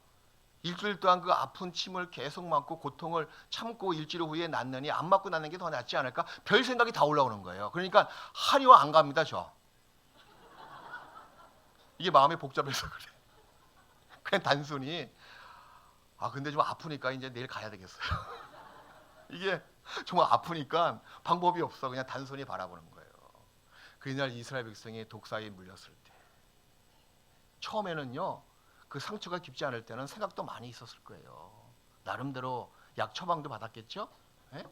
일주일 동안 그 아픈 침을 계속 맞고 고통을 참고 일주일 후에 낫느니 안 맞고 낫는 게 더 낫지 않을까? 별 생각이 다 올라오는 거예요. 그러니까 한의원 안 갑니다, 저. 이게 마음이 복잡해서 그래. 그냥 단순히 근데 좀 아프니까 이제 내일 가야 되겠어요. 이게 정말 아프니까 방법이 없어. 그냥 단순히 바라보는 거예요. 그날 이스라엘 백성이 독사에 물렸을 때, 처음에는요, 그 상처가 깊지 않을 때는 생각도 많이 있었을 거예요. 나름대로 약 처방도 받았겠죠? 예?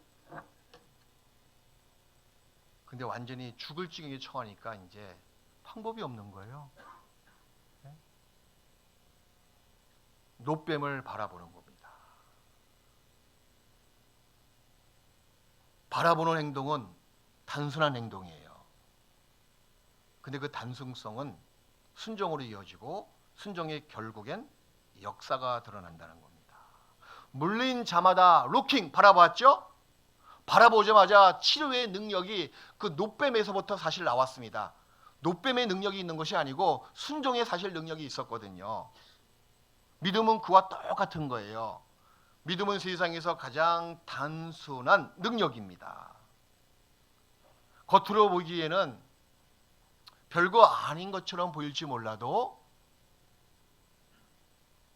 근데 완전히 죽을 지경에 처하니까 이제 방법이 없는 거예요. 예? 놋뱀을 바라보는 겁니다. 바라보는 행동은 단순한 행동이에요. 근데 그 단순성은 순종으로 이어지고 순종의 결국엔 역사가 드러난다는 겁니다. 물린 자마다 루킹 바라봤죠? 바라보자마자 치료의 능력이 그 놋뱀에서부터 사실 나왔습니다. 놋뱀의 능력이 있는 것이 아니고 순종의 사실 능력이 있었거든요. 믿음은 그와 똑같은 거예요. 믿음은 세상에서 가장 단순한 능력입니다. 겉으로 보기에는 별거 아닌 것처럼 보일지 몰라도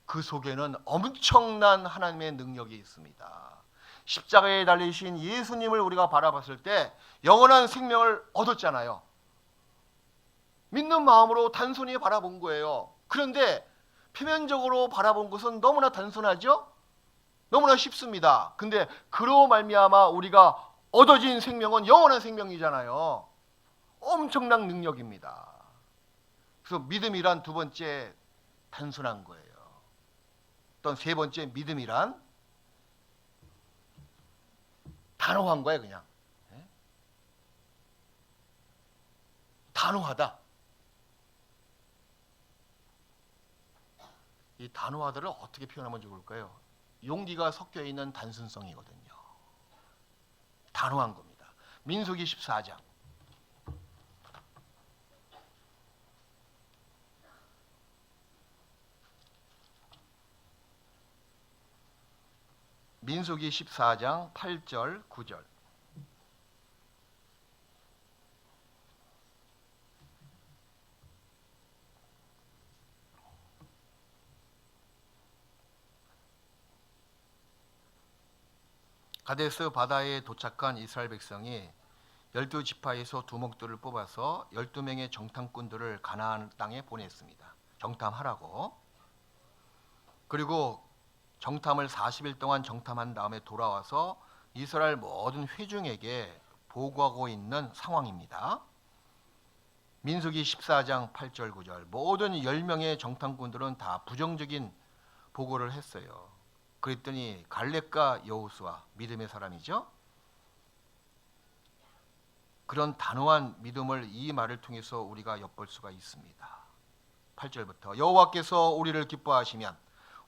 그 속에는 엄청난 하나님의 능력이 있습니다. 십자가에 달리신 예수님을 우리가 바라봤을 때 영원한 생명을 얻었잖아요. 믿는 마음으로 단순히 바라본 거예요. 그런데 표면적으로 바라본 것은 너무나 단순하죠? 너무나 쉽습니다. 근데 그로 말미암아 우리가 얻어진 생명은 영원한 생명이잖아요. 엄청난 능력입니다. 그래서 믿음이란 두 번째 단순한 거예요. 어떤 세 번째 믿음이란 단호한 거예요. 그냥 단호하다. 이 단호하다를 어떻게 표현하면 좋을까요? 용기가 섞여 있는 단순성이거든요. 단호한 겁니다. 민수기 14장. 민수기 14장 8절 9절. 가데스 바다에 도착한 이스라엘 백성이 12지파에서 두목들을 뽑아서 12명의 정탐꾼들을 가나안 땅에 보냈습니다. 정탐하라고. 그리고 정탐을 40일 동안 정탐한 다음에 돌아와서 이스라엘 모든 회중에게 보고하고 있는 상황입니다. 민수기 14장 8절 9절. 모든 10명의 정탐꾼들은 다 부정적인 보고를 했어요. 그랬더니 갈렙과 여호수아, 믿음의 사람이죠. 그런 단호한 믿음을 이 말을 통해서 우리가 엿볼 수가 있습니다. 8절부터 여호와께서 우리를 기뻐하시면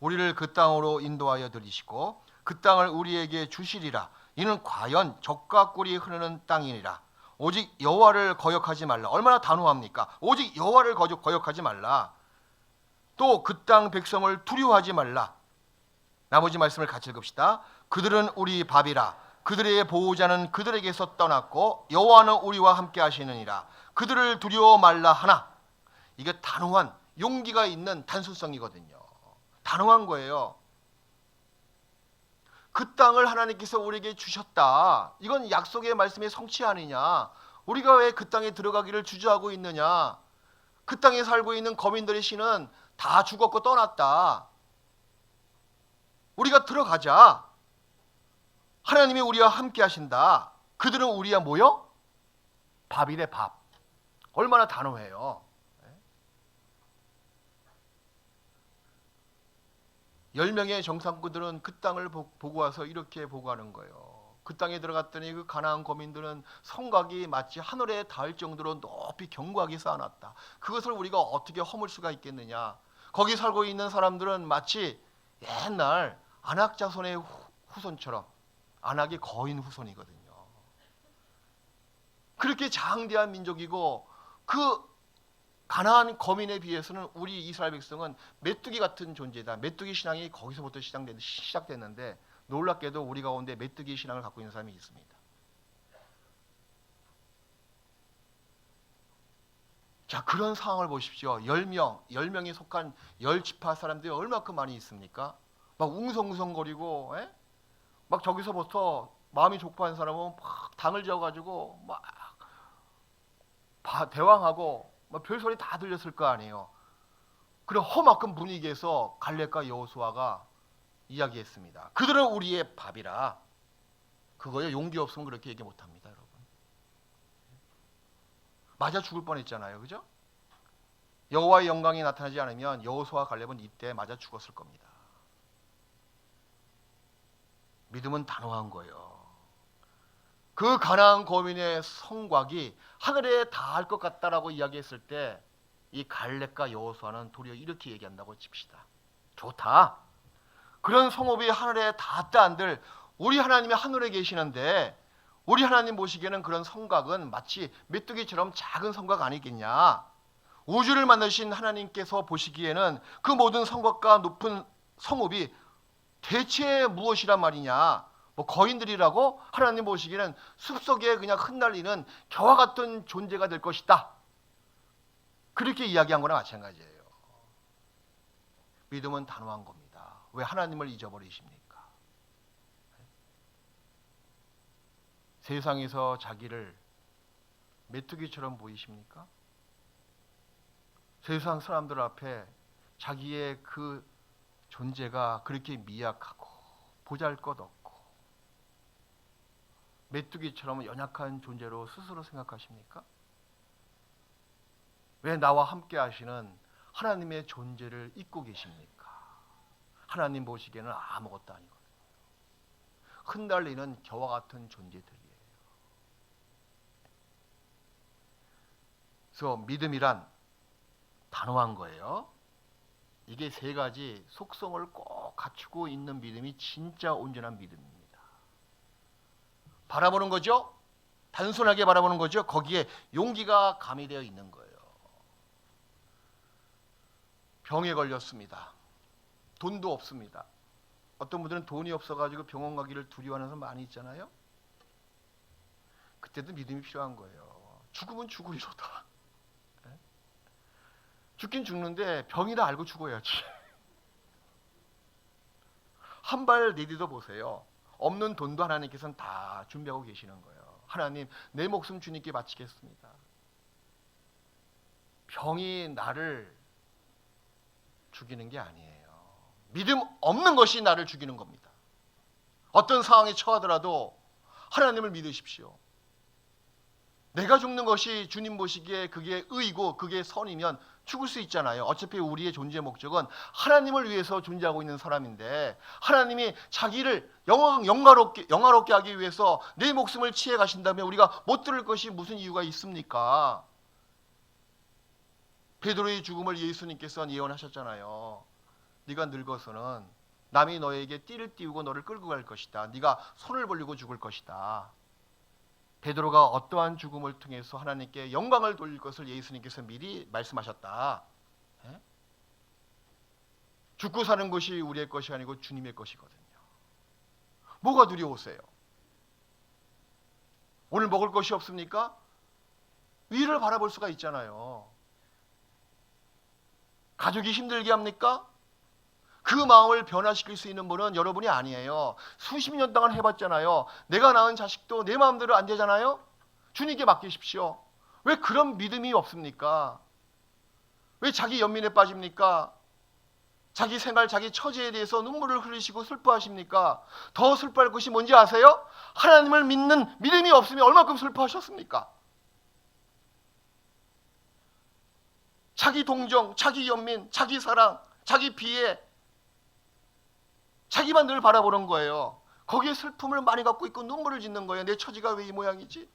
우리를 그 땅으로 인도하여 들이시고 그 땅을 우리에게 주시리라. 이는 과연 젖과 꿀이 흐르는 땅이니라. 오직 여호와를 거역하지 말라. 얼마나 단호합니까? 오직 여호와를 거역하지 말라. 또 그 땅 백성을 두려워하지 말라. 나머지 말씀을 같이 읽읍시다. 그들은 우리 밥이라. 그들의 보호자는 그들에게서 떠났고 여호와는 우리와 함께 하시느니라. 그들을 두려워 말라 하나. 이게 단호한 용기가 있는 단순성이거든요. 단호한 거예요. 그 땅을 하나님께서 우리에게 주셨다. 이건 약속의 말씀의 성취 아니냐. 우리가 왜 그 땅에 들어가기를 주저하고 있느냐. 그 땅에 살고 있는 거민들의 신은 다 죽었고 떠났다. 우리가 들어가자. 하나님이 우리와 함께 하신다. 그들은 우리와 뭐요? 밥이래 밥. 얼마나 단호해요. 10명의 정탐꾼들은 그 땅을 보고 와서 이렇게 보고하는 거예요. 그 땅에 들어갔더니 그 가나안 거민들은 성곽이 마치 하늘에 닿을 정도로 높이 견고하게 쌓아놨다. 그것을 우리가 어떻게 허물 수가 있겠느냐. 거기 살고 있는 사람들은 마치 옛날 안악 자손의 후손처럼, 안악의 거인 후손이거든요. 그렇게 장대한 민족이고 그 가나안 거민에 비해서는 우리 이스라엘 백성은 메뚜기 같은 존재다. 메뚜기 신앙이 거기서부터 시작됐는데 놀랍게도 우리 가운데 메뚜기 신앙을 갖고 있는 사람이 있습니다. 자, 그런 상황을 보십시오. 10명이 속한 10지파 사람들이 얼마큼 많이 있습니까? 막 웅성웅성거리고, 막 저기서부터 마음이 족파한 사람은 막 당을 지어가지고 막 대왕하고 막 별소리 다 들렸을 거 아니에요. 그런 험악한 분위기에서 갈렙과 여호수아가 이야기했습니다. 그들은 우리의 밥이라. 그거요, 용기 없으면 그렇게 얘기 못합니다, 여러분. 맞아 죽을 뻔했잖아요, 그죠? 여호와의 영광이 나타나지 않으면 여호수아 갈렙은 이때 맞아 죽었을 겁니다. 믿음은 단호한 거예요. 그 가나안 거민의 성곽이 하늘에 닿을 것 같다라고 이야기했을 때 이 갈렙과 여호수아는 도리어 이렇게 얘기한다고 칩시다. 좋다. 그런 성읍이 하늘에 닿았다 한들 우리 하나님이 하늘에 계시는데 우리 하나님 보시기에는 그런 성곽은 마치 메뚜기처럼 작은 성곽 아니겠냐. 우주를 만드신 하나님께서 보시기에는 그 모든 성곽과 높은 성읍이 대체 무엇이란 말이냐. 뭐 거인들이라고 하나님 보시기에는 숲속에 그냥 흩날리는 겨와 같은 존재가 될 것이다. 그렇게 이야기한 거나 마찬가지예요. 믿음은 단호한 겁니다. 왜 하나님을 잊어버리십니까? 세상에서 자기를 메뚜기처럼 보이십니까? 세상 사람들 앞에 자기의 그 존재가 그렇게 미약하고 보잘것없고 메뚜기처럼 연약한 존재로 스스로 생각하십니까? 왜 나와 함께 하시는 하나님의 존재를 잊고 계십니까? 하나님 보시기에는 아무것도 아니거든요. 흩날리는 겨와 같은 존재들이에요. 그래서 믿음이란 단호한 거예요. 이게 세 가지 속성을 꼭 갖추고 있는 믿음이 진짜 온전한 믿음입니다. 바라보는 거죠. 단순하게 바라보는 거죠. 거기에 용기가 가미되어 있는 거예요. 병에 걸렸습니다. 돈도 없습니다. 어떤 분들은 돈이 없어가지고 병원 가기를 두려워하는 사람 많이 있잖아요. 그때도 믿음이 필요한 거예요. 죽으면 죽으리로다. 죽긴 죽는데 병이라 알고 죽어야지. 한 발 내디뎌 보세요. 없는 돈도 하나님께서는 다 준비하고 계시는 거예요. 하나님, 내 목숨 주님께 바치겠습니다. 병이 나를 죽이는 게 아니에요. 믿음 없는 것이 나를 죽이는 겁니다. 어떤 상황에 처하더라도 하나님을 믿으십시오. 내가 죽는 것이 주님 보시기에 그게 의이고 그게 선이면 죽을 수 있잖아요. 어차피 우리의 존재 목적은 하나님을 위해서 존재하고 있는 사람인데, 하나님이 자기를 영화롭게 하기 위해서 내 목숨을 취해 가신다면 우리가 못 들을 것이 무슨 이유가 있습니까? 베드로의 죽음을 예수님께서 예언하셨잖아요. 네가 늙어서는 남이 너에게 띠를 띄우고 너를 끌고 갈 것이다. 네가 손을 벌리고 죽을 것이다. 베드로가 어떠한 죽음을 통해서 하나님께 영광을 돌릴 것을 예수님께서 미리 말씀하셨다. 죽고 사는 것이 우리의 것이 아니고 주님의 것이거든요. 뭐가 두려우세요? 오늘 먹을 것이 없습니까? 위를 바라볼 수가 있잖아요. 가족이 힘들게 합니까? 그 마음을 변화시킬 수 있는 분은 여러분이 아니에요. 수십 년 동안 해봤잖아요. 내가 낳은 자식도 내 마음대로 안 되잖아요. 주님께 맡기십시오. 왜 그런 믿음이 없습니까? 왜 자기 연민에 빠집니까? 자기 생활, 자기 처지에 대해서 눈물을 흘리시고 슬퍼하십니까? 더 슬퍼할 것이 뭔지 아세요? 하나님을 믿는 믿음이 없으면 얼마큼 슬퍼하셨습니까? 자기 동정, 자기 연민, 자기 사랑, 자기 비애, 자기만 늘 바라보는 거예요. 거기에 슬픔을 많이 갖고 있고 눈물을 짓는 거예요. 내 처지가 왜 이 모양이지?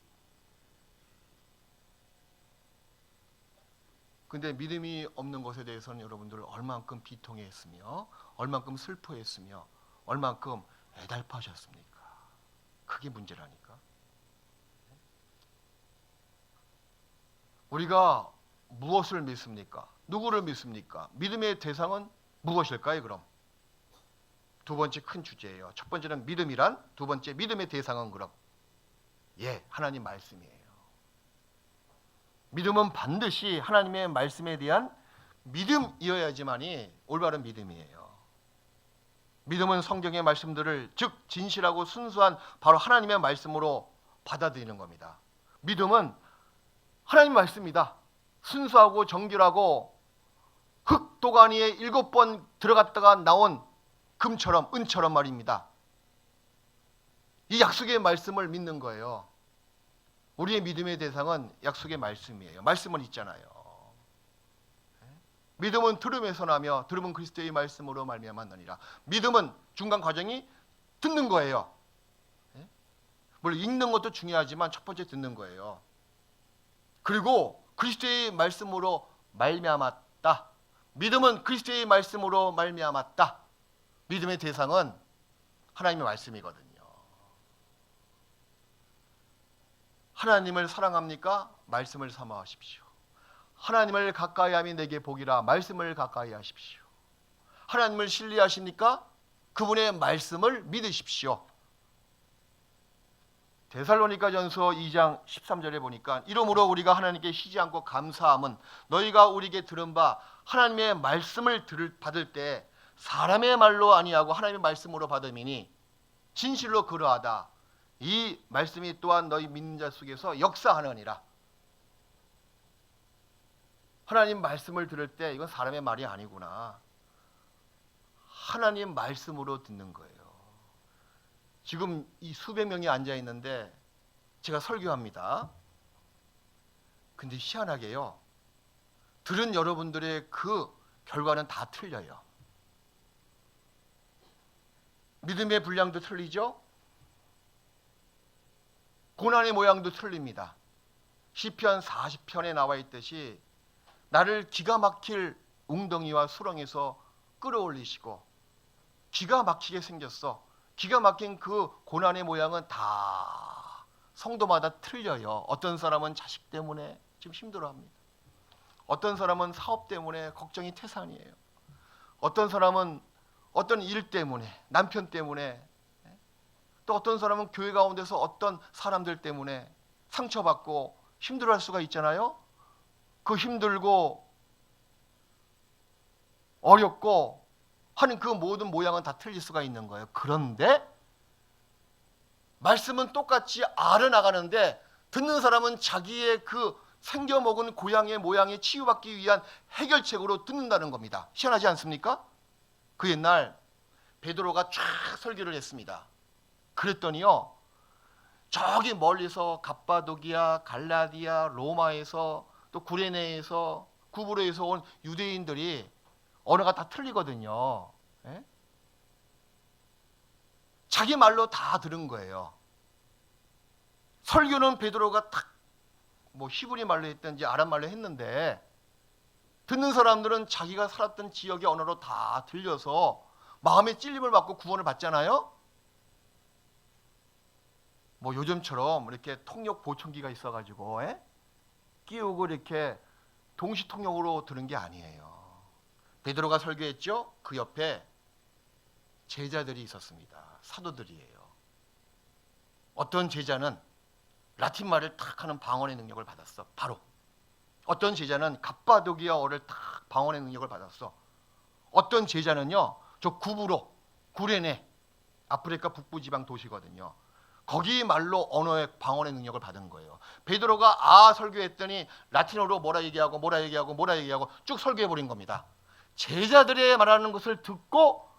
근데 믿음이 없는 것에 대해서는 여러분들 얼만큼 비통해했으며, 얼만큼 슬퍼했으며, 얼만큼 애달파하셨습니까? 그게 문제라니까. 우리가 무엇을 믿습니까? 누구를 믿습니까? 믿음의 대상은 무엇일까요, 그럼? 두 번째 큰 주제예요. 첫 번째는 믿음이란, 두 번째 믿음의 대상은 그럼 하나님 말씀이에요. 믿음은 반드시 하나님의 말씀에 대한 믿음이어야지만이 올바른 믿음이에요. 믿음은 성경의 말씀들을, 즉 진실하고 순수한 바로 하나님의 말씀으로 받아들이는 겁니다. 믿음은 하나님 말씀이다. 순수하고 정결하고 흙 도가니에 7번 들어갔다가 나온 금처럼 은처럼 말입니다. 이 약속의 말씀을 믿는 거예요. 우리의 믿음의 대상은 약속의 말씀이에요. 말씀은 있잖아요. 믿음은 들음에서 나며 들음은 그리스도의 말씀으로 말미암았느니라. 믿음은 중간 과정이 듣는 거예요. 물론 읽는 것도 중요하지만 첫 번째 듣는 거예요. 그리고 그리스도의 말씀으로 말미암았다. 믿음은 그리스도의 말씀으로 말미암았다. 믿음의 대상은 하나님의 말씀이거든요. 하나님을 사랑합니까? 말씀을 사모하십시오. 하나님을 가까이 함이 내게 복이라. 말씀을 가까이 하십시오. 하나님을 신뢰하십니까? 그분의 말씀을 믿으십시오. 데살로니가전서 2장 13절에 보니까 이러므로 우리가 하나님께 쉬지 않고 감사함은 너희가 우리에게 들은 바 하나님의 말씀을 받을 때 사람의 말로 아니하고 하나님의 말씀으로 받음이니 진실로 그러하다. 이 말씀이 또한 너희 믿는 자 속에서 역사하느니라. 하나님 말씀을 들을 때 이건 사람의 말이 아니구나. 하나님 말씀으로 듣는 거예요. 지금 이 수백 명이 앉아 있는데 제가 설교합니다. 근데 희한하게요. 들은 여러분들의 그 결과는 다 틀려요. 믿음의 분량도 틀리죠. 고난의 모양도 틀립니다. 시편 40편에 나와 있듯이 나를 기가 막힐 웅덩이와 수렁에서 끌어올리시고 기가 막히게 생겼어. 기가 막힌 그 고난의 모양은 다 성도마다 틀려요. 어떤 사람은 자식 때문에 지금 힘들어합니다. 어떤 사람은 사업 때문에 걱정이 태산이에요. 어떤 사람은 어떤 일 때문에, 남편 때문에, 또 어떤 사람은 교회 가운데서 어떤 사람들 때문에 상처받고 힘들어할 수가 있잖아요. 그 힘들고 어렵고 하는 그 모든 모양은 다 틀릴 수가 있는 거예요. 그런데 말씀은 똑같이 알아나가는데 듣는 사람은 자기의 그 생겨먹은 고향의 모양에 치유받기 위한 해결책으로 듣는다는 겁니다. 희한하지 않습니까? 그 옛날 베드로가 쫙 설교를 했습니다. 그랬더니요, 저기 멀리서 갑바도기아, 갈라디아, 로마에서 또 구레네에서 구브로에서 온 유대인들이 언어가 다 틀리거든요. 예? 자기 말로 다 들은 거예요. 설교는 베드로가 딱 뭐 히브리 말로 했든지 아람 말로 했는데 듣는 사람들은 자기가 살았던 지역의 언어로 다 들려서 마음의 찔림을 받고 구원을 받잖아요. 뭐 요즘처럼 이렇게 통역 보청기가 있어가지고 끼우고 이렇게 동시 통역으로 들은 게 아니에요. 베드로가 설교했죠. 그 옆에 제자들이 있었습니다. 사도들이에요. 어떤 제자는 라틴 말을 탁 하는 방언의 능력을 받았어. 바로. 어떤 제자는 갑바도기아어를 탁 방언의 능력을 받았어. 어떤 제자는요, 저 구브로, 구레네, 아프리카 북부 지방 도시거든요. 거기 말로 언어의 방언의 능력을 받은 거예요. 베드로가 설교했더니 라틴어로 뭐라 얘기하고 쭉 설교해 버린 겁니다. 제자들의 말하는 것을 듣고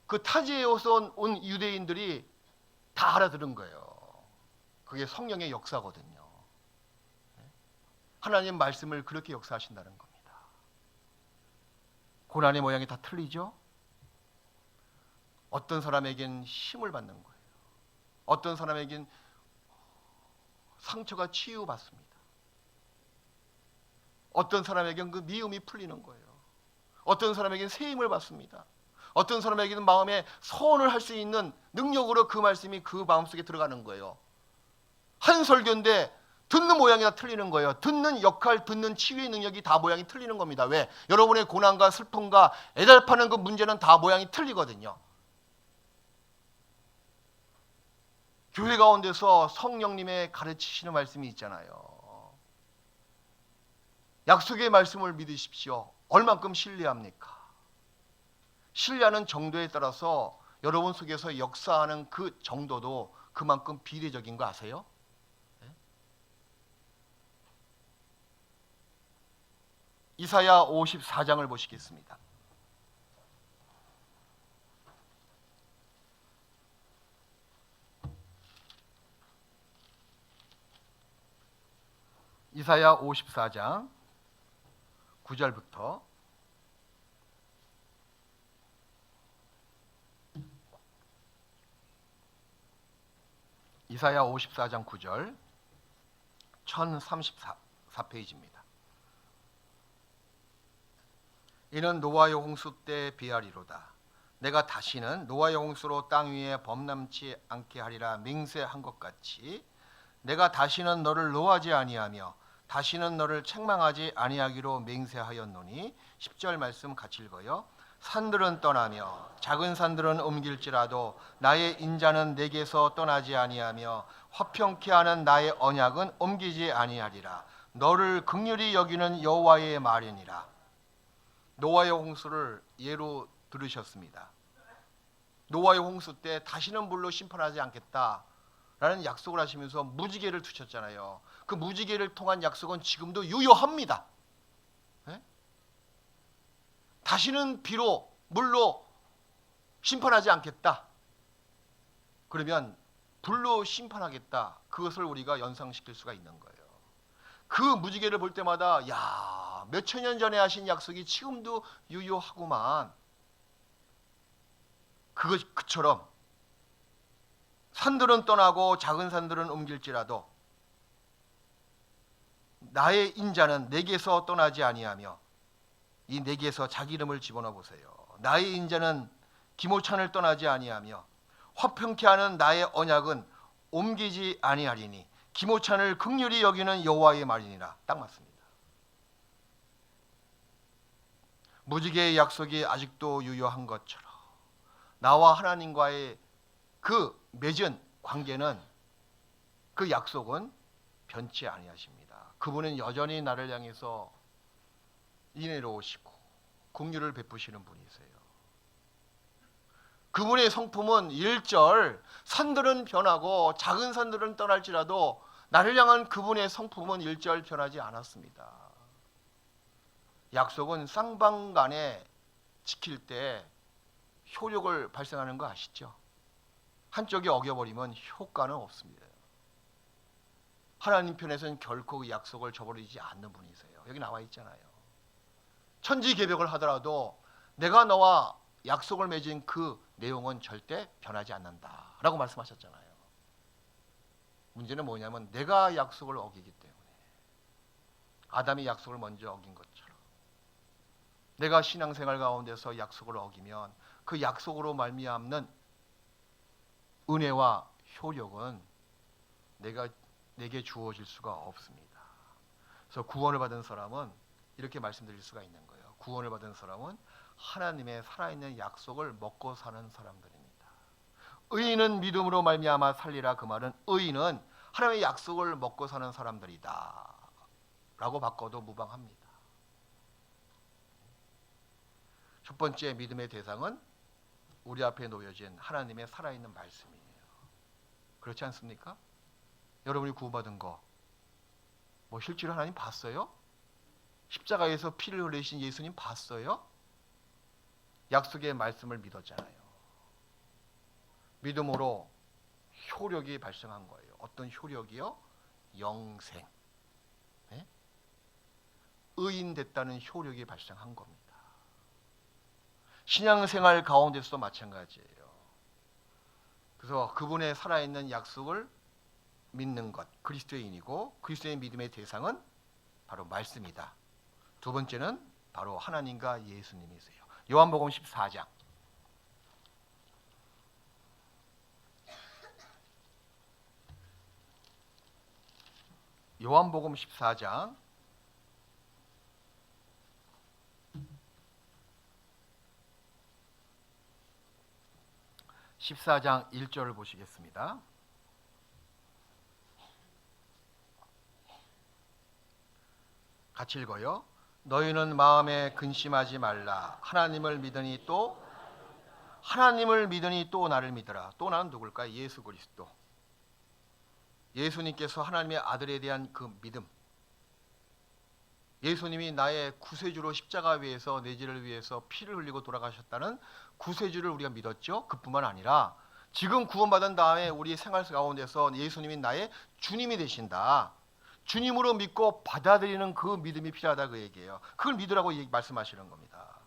그 타지에서 온 유대인들이 다 알아들은 거예요. 그게 성령의 역사거든요. 하나님 말씀을 그렇게 역사하신다는 겁니다. 고난의 모양이 다 틀리죠? 어떤 사람에겐 힘을 받는 거예요. 어떤 사람에겐 상처가 치유받습니다. 어떤 사람에겐 그 미움이 풀리는 거예요. 어떤 사람에겐 새 힘을 받습니다. 어떤 사람에게는 마음에 소원을 할 수 있는 능력으로 그 말씀이 그 마음속에 들어가는 거예요. 한 설교인데 듣는 모양이 다 틀리는 거예요. 듣는 역할, 듣는 치유의 능력이 다 모양이 틀리는 겁니다. 왜? 여러분의 고난과 슬픔과 애달파는 그 문제는 다 모양이 틀리거든요. 교회 가운데서 성령님의 가르치시는 말씀이 있잖아요. 약속의 말씀을 믿으십시오. 얼만큼 신뢰합니까? 신뢰하는 정도에 따라서 여러분 속에서 역사하는 그 정도도 그만큼 비례적인 거 아세요? 이사야 54장을 보시겠습니다. 이사야 54장 9절부터 이사야 54장 9절 1034페이지입니다. 이는 노아의 홍수 때 비하리로다. 내가 다시는 노아의 홍수로 땅 위에 범람치 않게 하리라 맹세한 것 같이 내가 다시는 너를 노하지 아니하며 다시는 너를 책망하지 아니하기로 맹세하였노니 10절 말씀 같이 읽어요. 산들은 떠나며 작은 산들은 옮길지라도 나의 인자는 내게서 떠나지 아니하며 화평케 하는 나의 언약은 옮기지 아니하리라. 너를 긍휼히 여기는 여호와의 말이니라. 노아의 홍수를 예로 들으셨습니다. 노아의 홍수 때 다시는 물로 심판하지 않겠다라는 약속을 하시면서 무지개를 두셨잖아요. 그 무지개를 통한 약속은 지금도 유효합니다. 네? 다시는 비로 물로 심판하지 않겠다. 그러면 불로 심판하겠다. 그것을 우리가 연상시킬 수가 있는 거예요. 그 무지개를 볼 때마다 야, 몇천 년 전에 하신 약속이 지금도 유효하구만. 그처럼 산들은 떠나고 작은 산들은 옮길지라도 나의 인자는 내게서 떠나지 아니하며, 이 내게서 자기 이름을 집어넣어 보세요. 나의 인자는 기모찬을 떠나지 아니하며 화평케 하는 나의 언약은 옮기지 아니하리니 기모찬을 긍휼히 여기는 여호와의 말이니라. 딱 맞습니다. 무지개의 약속이 아직도 유효한 것처럼 나와 하나님과의 그 맺은 관계는, 그 약속은 변치 아니하십니다. 그분은 여전히 나를 향해서 인애로우시고 긍휼을 베푸시는 분이세요. 그분의 성품은 1절, 산들은 변하고 작은 산들은 떠날지라도 나를 향한 그분의 성품은 1절 변하지 않았습니다. 약속은 쌍방간에 지킬 때 효력을 발생하는 거 아시죠? 한쪽이 어겨버리면 효과는 없습니다. 하나님 편에서는 결코 그 약속을 저버리지 않는 분이세요. 여기 나와 있잖아요. 천지개벽을 하더라도 내가 너와 약속을 맺은 그 내용은 절대 변하지 않는다 라고 말씀하셨잖아요. 문제는 뭐냐면 내가 약속을 어기기 때문에, 아담이 약속을 먼저 어긴 것처럼 내가 신앙생활 가운데서 약속을 어기면 그 약속으로 말미암는 은혜와 효력은 내게 주어질 수가 없습니다. 그래서 구원을 받은 사람은 이렇게 말씀드릴 수가 있는 거예요. 구원을 받은 사람은 하나님의 살아있는 약속을 먹고 사는 사람들입니다. 의인은 믿음으로 말미암아 살리라. 그 말은 의인은 하나님의 약속을 먹고 사는 사람들이다 라고 바꿔도 무방합니다. 첫 번째 믿음의 대상은 우리 앞에 놓여진 하나님의 살아있는 말씀이에요. 그렇지 않습니까? 여러분이 구원받은 거 실제로 하나님 봤어요? 십자가에서 피를 흘리신 예수님 봤어요? 약속의 말씀을 믿었잖아요. 믿음으로 효력이 발생한 거예요. 어떤 효력이요? 영생. 네? 의인 됐다는 효력이 발생한 겁니다. 신앙생활 가운데서도 마찬가지예요. 그래서 그분의 살아있는 약속을 믿는 것, 그리스도인이고, 그리스도의 믿음의 대상은 바로 말씀이다. 두 번째는 바로 하나님과 예수님이세요. 요한복음 14장. 요한복음 14장 14장 1절을 보시겠습니다. 같이 읽어요. 너희는 마음에 근심하지 말라. 하나님을 믿으니 또 나를 믿으라. 또 나는 누굴까요? 예수 그리스도. 예수님께서 하나님의 아들에 대한 그 믿음, 예수님이 나의 구세주로 십자가 위에서 내 죄를 위해서 피를 흘리고 돌아가셨다는 구세주를 우리가 믿었죠. 그뿐만 아니라 지금 구원받은 다음에 우리 생활 가운데서 예수님이 나의 주님이 되신다, 주님으로 믿고 받아들이는 그 믿음이 필요하다, 그 얘기예요. 그걸 믿으라고 말씀하시는 겁니다.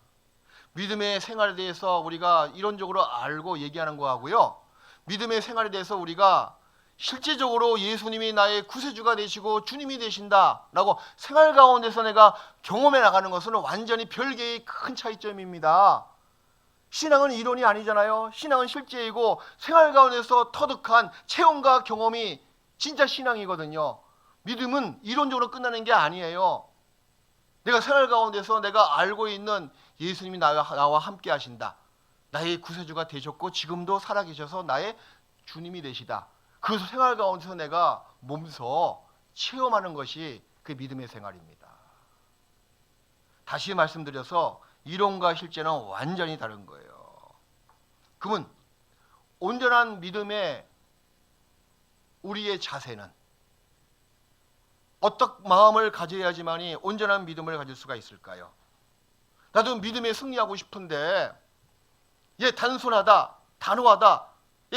믿음의 생활에 대해서 우리가 이론적으로 알고 얘기하는 거하고요, 믿음의 생활에 대해서 우리가 실제적으로 예수님이 나의 구세주가 되시고 주님이 되신다라고 생활 가운데서 내가 경험해 나가는 것은 완전히 별개의 큰 차이점입니다. 신앙은 이론이 아니잖아요. 신앙은 실제이고 생활 가운데서 터득한 체험과 경험이 진짜 신앙이거든요. 믿음은 이론적으로 끝나는 게 아니에요. 내가 생활 가운데서 내가 알고 있는 예수님이 나와 함께 하신다, 나의 구세주가 되셨고 지금도 살아계셔서 나의 주님이 되시다, 그래서 생활 가운데서 내가 몸소 체험하는 것이 그 믿음의 생활입니다. 다시 말씀드려서 이론과 실제는 완전히 다른 거예요. 그러면 온전한 믿음의 우리의 자세는 어떤 마음을 가져야지만이 온전한 믿음을 가질 수가 있을까요? 나도 믿음에 승리하고 싶은데 단순하다, 단호하다,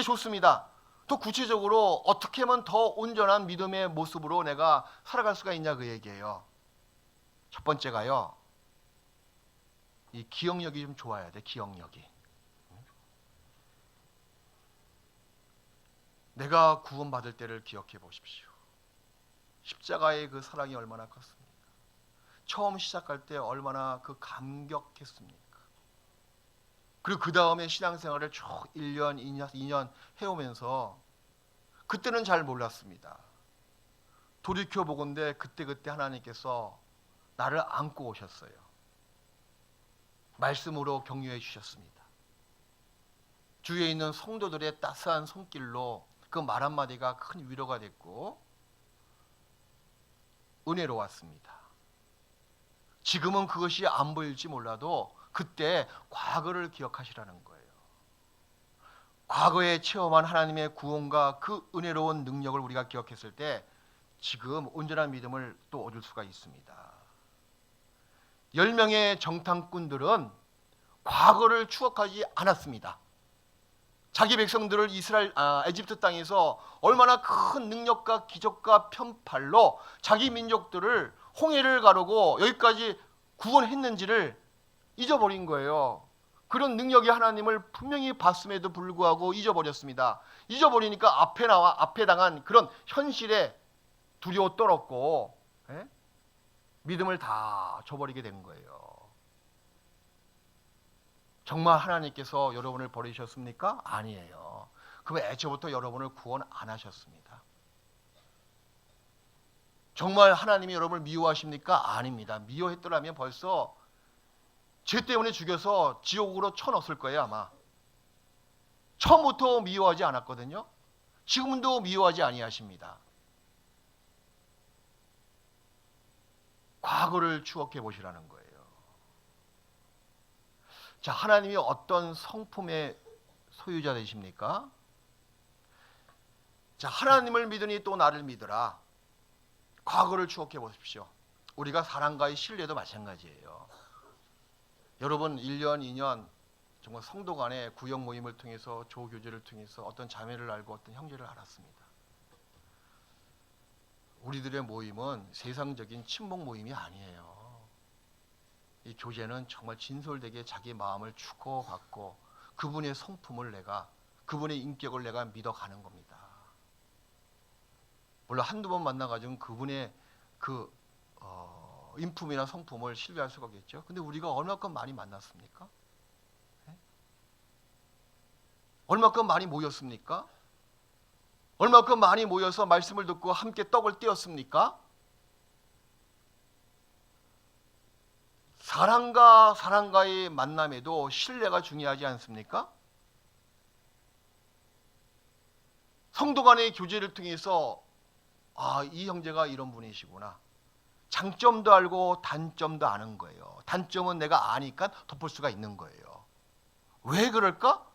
좋습니다. 또 구체적으로 어떻게 하면 더 온전한 믿음의 모습으로 내가 살아갈 수가 있냐, 그 얘기예요. 첫 번째가요, 이 기억력이 좀 좋아야 돼. 기억력이. 내가 구원받을 때를 기억해 보십시오. 십자가의 그 사랑이 얼마나 컸습니까? 처음 시작할 때 얼마나 그 감격했습니까? 그리고 그 다음에 신앙생활을 쭉 1년, 2년 해오면서 그때는 잘 몰랐습니다. 돌이켜보건대 그때 하나님께서 나를 안고 오셨어요. 말씀으로 격려해 주셨습니다. 주위에 있는 성도들의 따스한 손길로 그 말 한마디가 큰 위로가 됐고 은혜로웠습니다. 지금은 그것이 안 보일지 몰라도 그때 과거를 기억하시라는 거예요. 과거에 체험한 하나님의 구원과 그 은혜로운 능력을 우리가 기억했을 때 지금 온전한 믿음을 또 얻을 수가 있습니다. 10명의 정탐꾼들은 과거를 추억하지 않았습니다. 자기 백성들을 에집트 땅에서 얼마나 큰 능력과 기적과 편팔로 자기 민족들을 홍해를 가르고 여기까지 구원했는지를 잊어버린 거예요. 그런 능력이 하나님을 분명히 봤음에도 불구하고 잊어버렸습니다. 잊어버리니까 앞에 당한 그런 현실에 두려워 떨었고 믿음을 다 줘버리게 된 거예요. 정말 하나님께서 여러분을 버리셨습니까? 아니에요. 그럼 애초부터 여러분을 구원 안 하셨습니다. 정말 하나님이 여러분을 미워하십니까? 아닙니다. 미워했더라면 벌써 죄 때문에 죽여서 지옥으로 쳐넣었을 거예요, 아마. 처음부터 미워하지 않았거든요. 지금도 미워하지 아니하십니다. 과거를 추억해 보시라는 거예요. 자, 하나님이 어떤 성품의 소유자 되십니까? 자, 하나님을 믿으니 또 나를 믿으라. 과거를 추억해 보십시오. 우리가 사람과의 신뢰도 마찬가지예요. 여러분 1년, 2년 정말 성도 간의 구역 모임을 통해서 조교제를 통해서 어떤 자매를 알고 어떤 형제를 알았습니다. 우리들의 모임은 세상적인 친목 모임이 아니에요. 이 교제는 정말 진솔되게 자기 마음을 주고받고 그분의 성품을 그분의 인격을 내가 믿어가는 겁니다. 물론 한두 번 만나가지고 그분의 그 인품이나 성품을 신뢰할 수가 없겠죠. 근데 우리가 얼마큼 많이 만났습니까? 얼마큼 많이 모였습니까? 얼마큼 많이 모여서 말씀을 듣고 함께 떡을 떼었습니까? 사람과의 만남에도 신뢰가 중요하지 않습니까? 성도 간의 교제를 통해서 이 형제가 이런 분이시구나. 장점도 알고 단점도 아는 거예요. 단점은 내가 아니까 덮을 수가 있는 거예요. 왜 그럴까?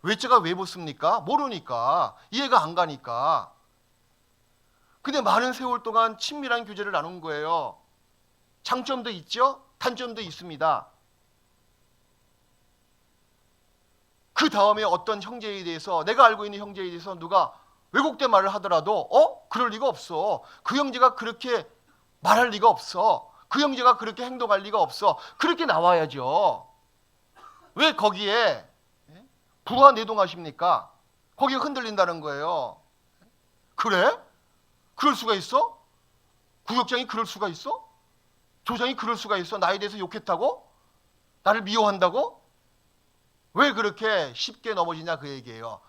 외자가 왜 붙습니까? 모르니까. 이해가 안 가니까. 근데 많은 세월 동안 친밀한 교제를 나눈 거예요. 장점도 있죠? 단점도 있습니다. 그 다음에 어떤 형제에 대해서 내가 알고 있는 형제에 대해서 누가 왜곡된 말을 하더라도 그럴 리가 없어. 그 형제가 그렇게 말할 리가 없어. 그 형제가 그렇게 행동할 리가 없어. 그렇게 나와야죠. 왜 거기에 불화내동하십니까? 거기가 흔들린다는 거예요. 그래? 그럴 수가 있어? 구역장이 그럴 수가 있어? 조장이 그럴 수가 있어? 나에 대해서 욕했다고? 나를 미워한다고? 왜 그렇게 쉽게 넘어지냐 그 얘기예요.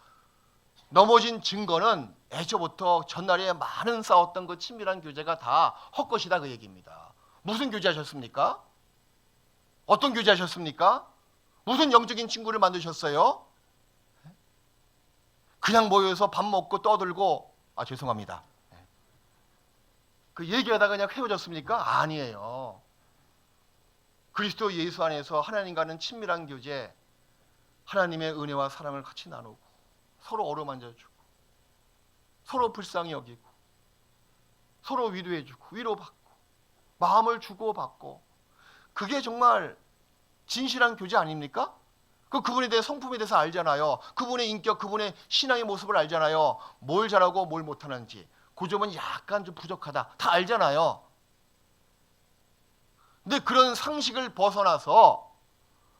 넘어진 증거는 애초부터 전날에 많은 싸웠던 그 친밀한 교제가 다 헛것이다 그 얘기입니다. 무슨 교제하셨습니까? 어떤 교제하셨습니까? 무슨 영적인 친구를 만드셨어요? 그냥 모여서 밥 먹고 떠들고 죄송합니다. 그 얘기하다가 그냥 헤어졌습니까? 아니에요. 그리스도 예수 안에서 하나님과는 친밀한 교제, 하나님의 은혜와 사랑을 같이 나누고 서로 어루만져주고 서로 불쌍히 여기고 서로 위로해주고 위로받고 마음을 주고받고 그게 정말 진실한 교제 아닙니까? 그분에 대해 성품에 대해서 알잖아요. 그분의 인격, 그분의 신앙의 모습을 알잖아요. 뭘 잘하고 뭘 못하는지 그 점은 약간 좀 부족하다 다 알잖아요. 근데 그런 상식을 벗어나서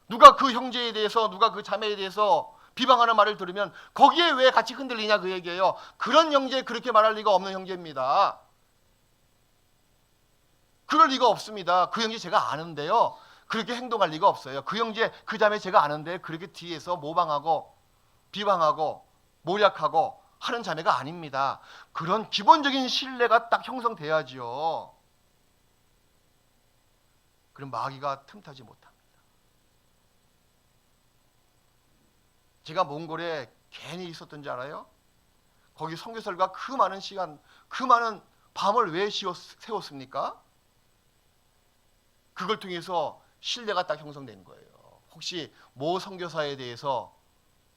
누가 그 형제에 대해서 누가 그 자매에 대해서 비방하는 말을 들으면 거기에 왜 같이 흔들리냐 그 얘기예요. 그런 형제 그렇게 말할 리가 없는 형제입니다. 그럴 리가 없습니다. 그 형제 제가 아는데요. 그렇게 행동할 리가 없어요. 그 형제 그 자매 제가 아는데 그렇게 뒤에서 모방하고 비방하고 모략하고 하는 자매가 아닙니다. 그런 기본적인 신뢰가 딱 형성돼야지요. 그럼 마귀가 틈타지 못합니다. 제가 몽골에 괜히 있었던 줄 알아요? 거기 선교설과 그 많은 시간, 그 많은 밤을 왜 세웠습니까? 그걸 통해서 신뢰가 딱 형성된 거예요. 혹시 모 선교사에 대해서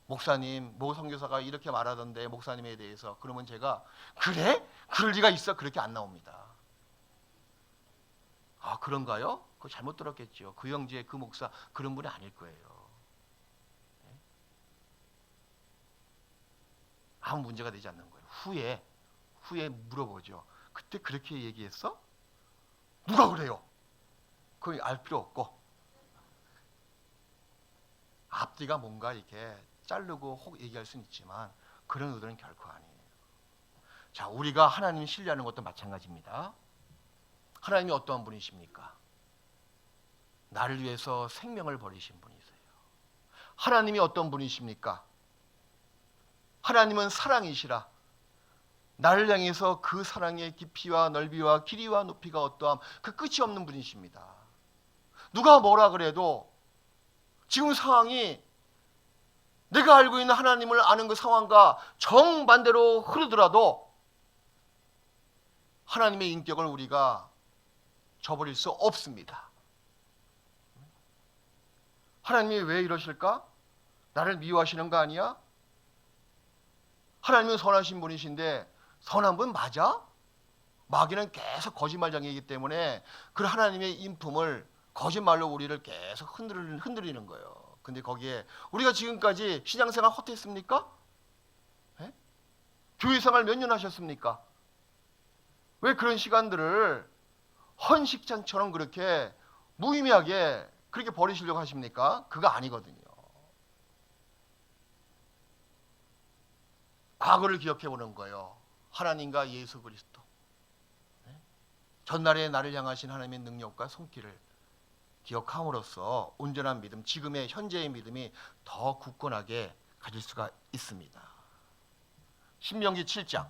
목사님, 모 선교사가 이렇게 말하던데 목사님에 대해서 그러면 제가 그래? 그럴 리가 있어? 그렇게 안 나옵니다. 아 그런가요? 그거 잘못 들었겠죠. 그 형제, 그 목사 그런 분이 아닐 거예요. 아무 문제가 되지 않는 거예요. 후에 물어보죠. 그때 그렇게 얘기했어? 누가 그래요? 그걸 알 필요 없고 앞뒤가 뭔가 이렇게 자르고 혹 얘기할 수는 있지만 그런 의도는 결코 아니에요. 자, 우리가 하나님 신뢰하는 것도 마찬가지입니다. 하나님이 어떠한 분이십니까? 나를 위해서 생명을 버리신 분이세요. 하나님이 어떤 분이십니까? 하나님은 사랑이시라. 나를 향해서 그 사랑의 깊이와 넓이와 길이와 높이가 어떠함 그 끝이 없는 분이십니다. 누가 뭐라 그래도 지금 상황이 내가 알고 있는 하나님을 아는 그 상황과 정반대로 흐르더라도 하나님의 인격을 우리가 저버릴 수 없습니다. 하나님이 왜 이러실까? 나를 미워하시는 거 아니야? 하나님은 선하신 분이신데 선한 분 맞아? 마귀는 계속 거짓말장이기 때문에 그 하나님의 인품을 거짓말로 우리를 계속 흔들리는 거예요. 근데 거기에 우리가 지금까지 신앙생활 헛했습니까? 네? 교회생활 몇 년 하셨습니까? 왜 그런 시간들을 헌식장처럼 그렇게 무의미하게 그렇게 버리시려고 하십니까? 그거 아니거든요. 과거를 기억해 보는 거예요. 하나님과 예수 그리스도. 전날에 나를 향하신 하나님의 능력과 손길을 기억함으로써 온전한 믿음, 지금의 현재의 믿음이 더 굳건하게 가질 수가 있습니다. 신명기 7장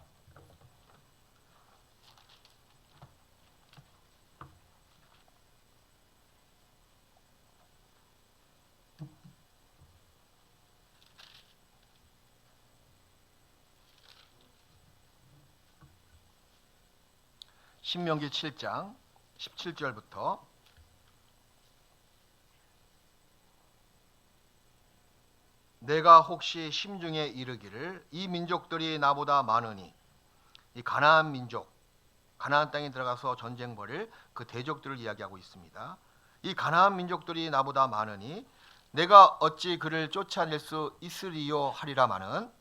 신명기 7장 17절부터 내가 혹시 심중에 이르기를 이 민족들이 나보다 많으니 이 가나안 민족, 가나안 땅에 들어가서 전쟁 벌일 그 대적들을 이야기하고 있습니다. 이 가나안 민족들이 나보다 많으니 내가 어찌 그를 쫓아낼 수 있으리요 하리라마는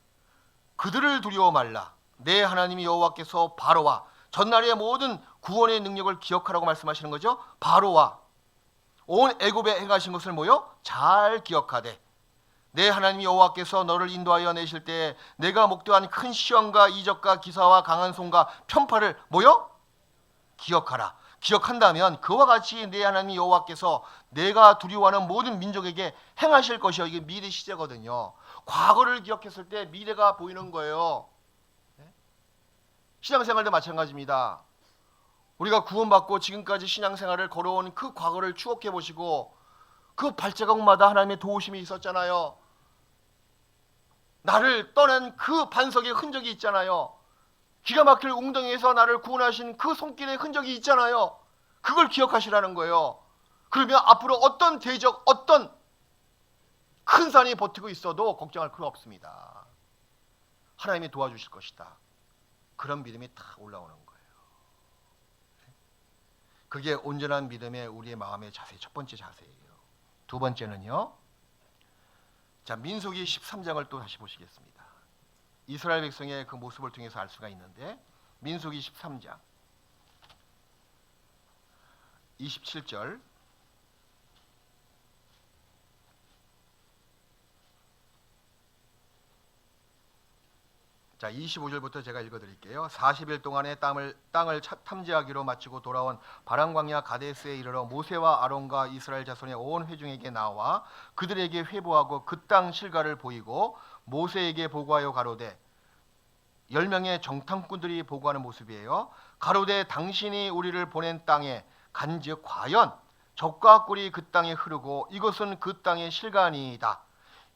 그들을 두려워 말라. 내 하나님 여호와께서 바로와 전날의 모든 구원의 능력을 기억하라고 말씀하시는 거죠. 바로와 온 애굽에 행하신 것을 뭐요? 잘 기억하되 내 하나님 여호와께서 너를 인도하여 내실 때 내가 목도한 큰 시험과 이적과 기사와 강한 손과 편파를 뭐요? 기억하라. 기억한다면 그와 같이 내 하나님 여호와께서 내가 두려워하는 모든 민족에게 행하실 것이요. 이게 미래 시제거든요. 과거를 기억했을 때 미래가 보이는 거예요. 신앙생활도 마찬가지입니다. 우리가 구원받고 지금까지 신앙생활을 걸어온 그 과거를 추억해 보시고 그 발자국마다 하나님의 도우심이 있었잖아요. 나를 떠난 그 반석의 흔적이 있잖아요. 기가 막힐 웅덩이에서 나를 구원하신 그 손길의 흔적이 있잖아요. 그걸 기억하시라는 거예요. 그러면 앞으로 어떤 대적, 어떤 큰 산이 버티고 있어도 걱정할 필요 없습니다. 하나님이 도와주실 것이다. 그런 믿음이 탁 올라오는 거예요. 그게 온전한 믿음의 우리의 마음의 자세, 첫 번째 자세예요. 두 번째는요. 자, 민수기 13장을 또 다시 보시겠습니다. 이스라엘 백성의 그 모습을 통해서 알 수가 있는데 민수기 13장 27절 자, 25절부터 제가 읽어드릴게요. 40일 동안의 땅을 탐지하기로 마치고 돌아온 바람광야 가데스에 이르러 모세와 아론과 이스라엘 자손의 온 회중에게 나와 그들에게 회보하고 그 땅 실과를 보이고 모세에게 보고하여 가로되 10명의 정탐꾼들이 보고하는 모습이에요. 가로되 당신이 우리를 보낸 땅에 간즉 과연 적과 꿀이 그 땅에 흐르고 이것은 그 땅의 실과니이다.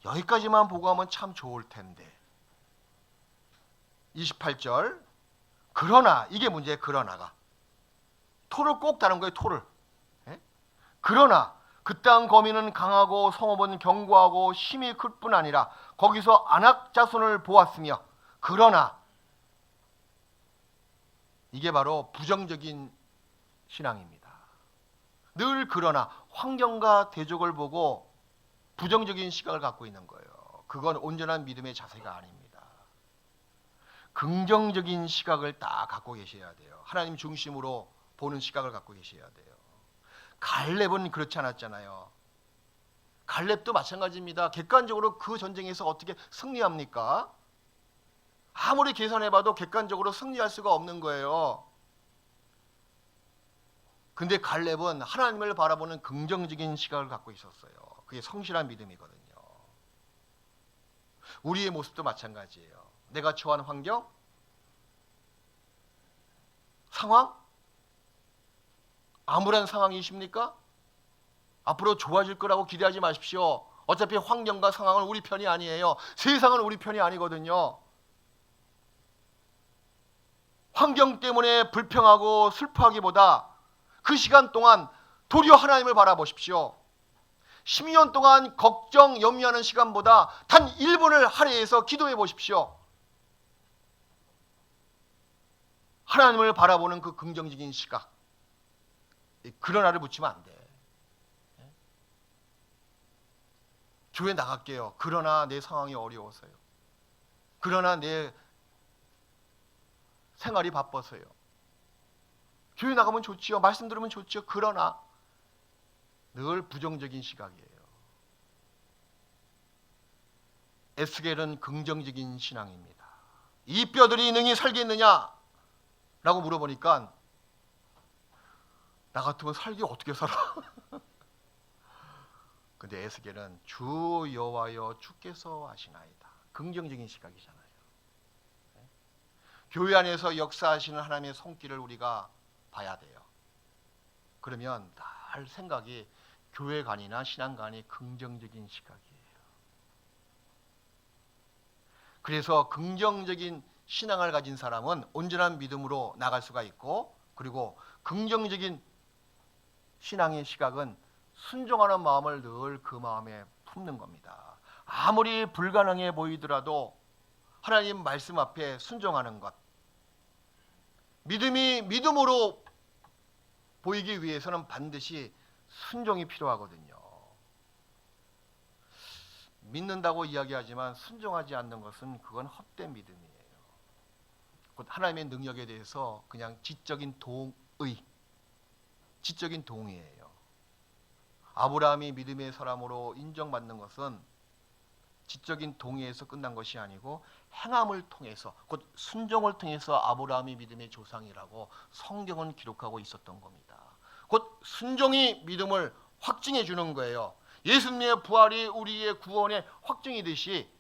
여기까지만 보고하면 참 좋을 텐데. 28절. 그러나, 이게 문제예요. 그러나가 토를 꼭 다른 거예요. 토를. 예? 그러나 그 땅 거민은 강하고 성읍은 견고하고 힘이 클 뿐 아니라 거기서 안악 자손을 보았으며, 그러나, 이게 바로 부정적인 신앙입니다. 늘 그러나, 환경과 대적을 보고 부정적인 시각을 갖고 있는 거예요. 그건 온전한 믿음의 자세가 아닙니다. 긍정적인 시각을 딱 갖고 계셔야 돼요. 하나님 중심으로 보는 시각을 갖고 계셔야 돼요. 갈렙은 그렇지 않았잖아요. 갈렙도 마찬가지입니다. 객관적으로 그 전쟁에서 어떻게 승리합니까? 아무리 계산해봐도 객관적으로 승리할 수가 없는 거예요. 근데 갈렙은 하나님을 바라보는 긍정적인 시각을 갖고 있었어요. 그게 성실한 믿음이거든요. 우리의 모습도 마찬가지예요. 내가 처한 환경, 상황, 암울한 상황이십니까? 앞으로 좋아질 거라고 기대하지 마십시오. 어차피 환경과 상황은 우리 편이 아니에요. 세상은 우리 편이 아니거든요. 환경 때문에 불평하고 슬퍼하기보다 그 시간 동안 도리어 하나님을 바라보십시오. 10년 동안 걱정, 염려하는 시간보다 단 1분을 할애해서 기도해 보십시오. 하나님을 바라보는 그 긍정적인 시각, 그러나를 붙이면 안 돼. 교회 나갈게요. 그러나 내 상황이 어려워서요. 그러나 내 생활이 바빠서요. 교회 나가면 좋지요. 말씀 들으면 좋지요. 그러나 늘 부정적인 시각이에요. 에스겔은 긍정적인 신앙입니다. 이 뼈들이 능히 살겠느냐? 라고 물어보니까 나 같으면 살기 어떻게 살아? 근데 에스겔은 주 여호와여 주께서 하시나이다. 긍정적인 시각이잖아요. 교회 안에서 역사하시는 하나님의 손길을 우리가 봐야 돼요. 그러면 늘 생각이 교회관이나 신앙관이 긍정적인 시각이에요. 그래서 긍정적인 신앙을 가진 사람은 온전한 믿음으로 나갈 수가 있고, 그리고 긍정적인 신앙의 시각은 순종하는 마음을 늘 그 마음에 품는 겁니다. 아무리 불가능해 보이더라도 하나님 말씀 앞에 순종하는 것. 믿음이 믿음으로 보이기 위해서는 반드시 순종이 필요하거든요. 믿는다고 이야기하지만 순종하지 않는 것은 그건 헛된 믿음이에요. 곧 하나님의 능력에 대해서 그냥 지적인 동의예요. 아브라함이 믿음의 사람으로 인정받는 것은 지적인 동의에서 끝난 것이 아니고 행함을 통해서, 곧 순종을 통해서 아브라함이 믿음의 조상이라고 성경은 기록하고 있었던 겁니다. 곧 순종이 믿음을 확증해 주는 거예요. 예수님의 부활이 우리의 구원의 확증이듯이,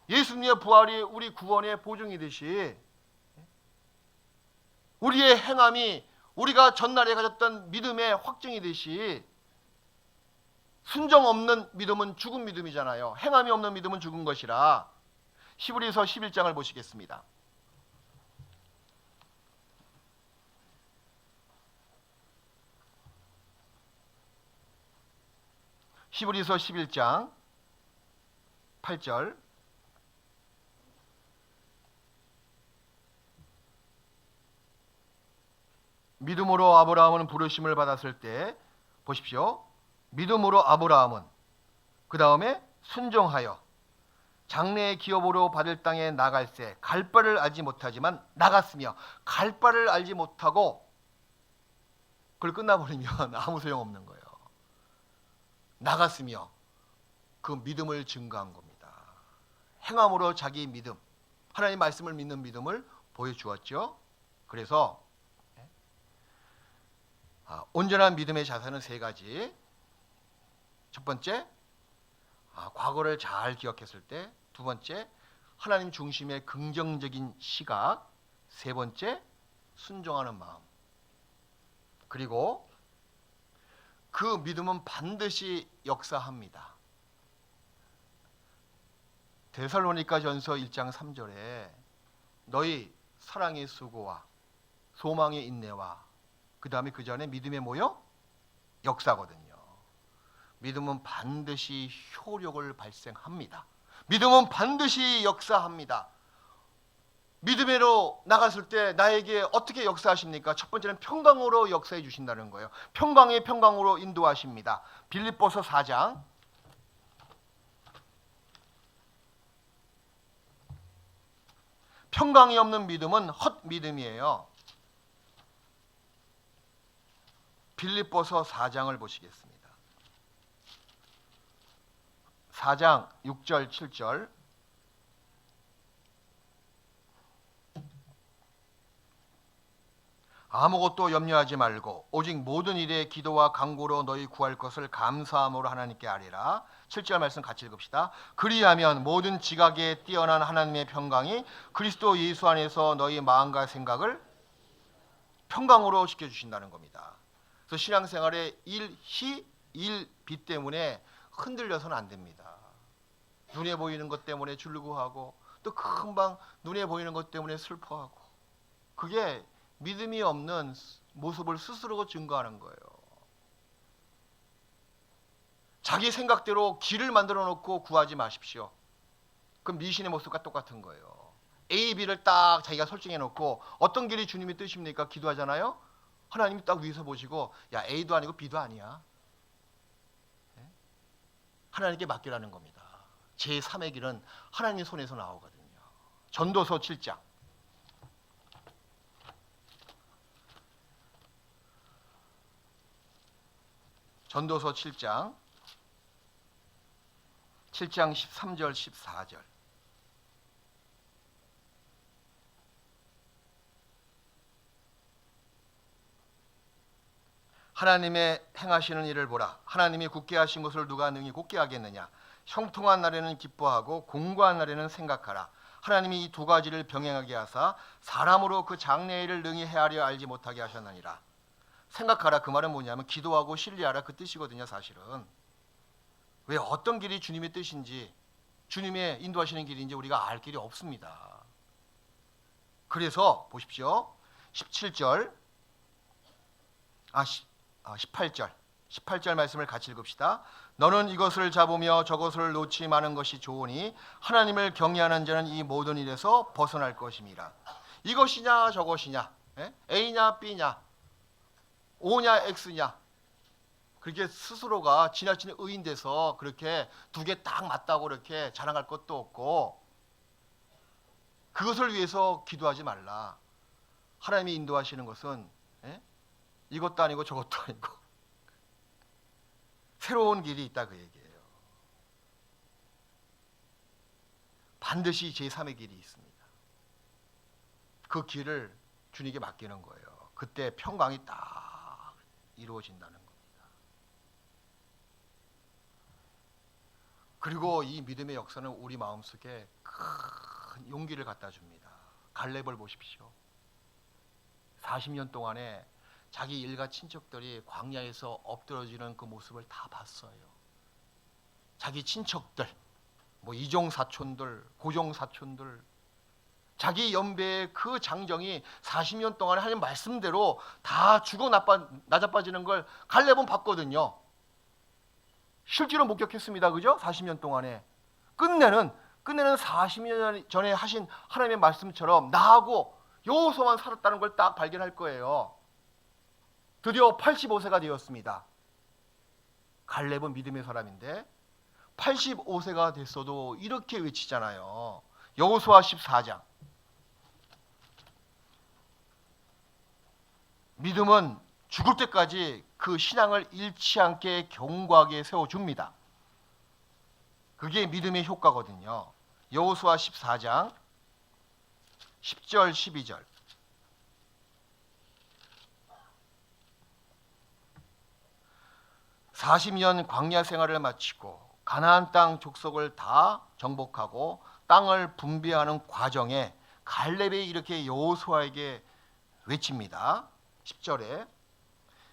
예수님의 부활이 우리 구원의 보증이듯이, 우리의 행함이 우리가 전날에 가졌던 믿음의 확증이듯이, 순종 없는 믿음은 죽은 믿음이잖아요. 행함이 없는 믿음은 죽은 것이라. 히브리서 11장을 보시겠습니다. 히브리서 11장 8절. 믿음으로 아브라함은 부르심을 받았을 때, 보십시오. 믿음으로 아브라함은 그 다음에 순종하여 장래의 기업으로 받을 땅에 나갈새 갈 바를 알지 못하지만 나갔으며, 갈 바를 알지 못하고 그걸 끝나버리면 아무 소용없는 거예요. 나갔으며 그 믿음을 증거한 겁니다. 행함으로 자기 믿음, 하나님 말씀을 믿는 믿음을 보여주었죠. 그래서 온전한 믿음의 자세는 세 가지. 첫 번째, 과거를 잘 기억했을 때. 두 번째, 하나님 중심의 긍정적인 시각. 세 번째, 순종하는 마음. 그리고 그 믿음은 반드시 역사합니다. 데살로니가전서 1장 3절에 너희 사랑의 수고와 소망의 인내와 그 다음에 그 전에 믿음의 뭐요? 역사거든요. 믿음은 반드시 효력을 발생합니다. 믿음은 반드시 역사합니다. 믿음으로 나갔을 때 나에게 어떻게 역사하십니까? 첫 번째는 평강으로 역사해 주신다는 거예요. 평강의 평강으로 인도하십니다. 빌립보서 4장 평강이 없는 믿음은 헛 믿음이에요. 빌립보서 4장을 보시겠습니다. 4장 6절 7절 아무것도 염려하지 말고 오직 모든 일에 기도와 간구로 너희 구할 것을 감사함으로 하나님께 아뢰라. 7절 말씀 같이 읽읍시다. 그리하면 모든 지각에 뛰어난 하나님의 평강이 그리스도 예수 안에서 너희 마음과 생각을 평강으로 지켜주신다는 겁니다. 그래서 신앙생활에 일희, 일비 때문에 흔들려서는 안 됩니다. 눈에 보이는 것 때문에 즐거워하고 또 금방 눈에 보이는 것 때문에 슬퍼하고 그게 믿음이 없는 모습을 스스로 증거하는 거예요. 자기 생각대로 길을 만들어 놓고 구하지 마십시오. 그럼 미신의 모습과 똑같은 거예요. A, B를 딱 자기가 설정해 놓고 어떤 길이 주님의 뜻입니까? 기도하잖아요. 하나님이 딱 위에서 보시고 야 A도 아니고 B도 아니야. 하나님께 맡기라는 겁니다. 제3의 길은 하나님 손에서 나오거든요. 전도서 7장 전도서 7장 13절 14절 하나님의 행하시는 일을 보라. 하나님이 굳게 하신 것을 누가 능히 굳게 하겠느냐. 형통한 날에는 기뻐하고 공고한 날에는 생각하라. 하나님이 이 두 가지를 병행하게 하사 사람으로 그 장래의 일을 능히 헤아려 알지 못하게 하셨느니라. 생각하라 그 말은 뭐냐면 기도하고 신뢰하라 그 뜻이거든요. 사실은 왜 어떤 길이 주님의 뜻인지 주님의 인도하시는 길인지 우리가 알 길이 없습니다. 그래서 보십시오. 18절 말씀을 같이 읽읍시다. 너는 이것을 잡으며 저것을 놓지 마는 것이 좋으니 하나님을 경외하는 자는 이 모든 일에서 벗어날 것임이라. 이것이냐 저것이냐 A냐 B냐 O냐 X냐 그렇게 스스로가 지나치는 의인 돼서 그렇게 두 개 딱 맞다고 이렇게 자랑할 것도 없고 그것을 위해서 기도하지 말라. 하나님이 인도하시는 것은 이것도 아니고 저것도 아니고 새로운 길이 있다 그 얘기예요. 반드시 제3의 길이 있습니다. 그 길을 주님께 맡기는 거예요. 그때 평강이 딱 이루어진다는 겁니다. 그리고 이 믿음의 역사는 우리 마음속에 큰 용기를 갖다 줍니다. 갈렙을 보십시오. 40년 동안에 자기 일가 친척들이 광야에서 엎드러지는 그 모습을 다 봤어요. 자기 친척들, 뭐 이종 사촌들, 고종 사촌들, 자기 연배의 그 장정이 40년 동안에 하나님 말씀대로 다 죽어 나자빠지는 걸 갈렙은 봤거든요. 실제로 목격했습니다. 그죠? 40년 동안에 끝내는 40년 전에 하신 하나님의 말씀처럼 나하고 여호수아만 살았다는 걸 딱 발견할 거예요. 드디어 85세가 되었습니다. 갈렙은 믿음의 사람인데 85세가 됐어도 이렇게 외치잖아요. 여호수아 14장 믿음은 죽을 때까지 그 신앙을 잃지 않게 견고하게 세워줍니다. 그게 믿음의 효과거든요. 여호수아 14장 10절 12절. (40년) 광야 생활을 마치고 가나안 땅 족속을 다 정복하고 땅을 분배하는 과정에 갈렙이 이렇게 여호수아에게 외칩니다. 10절에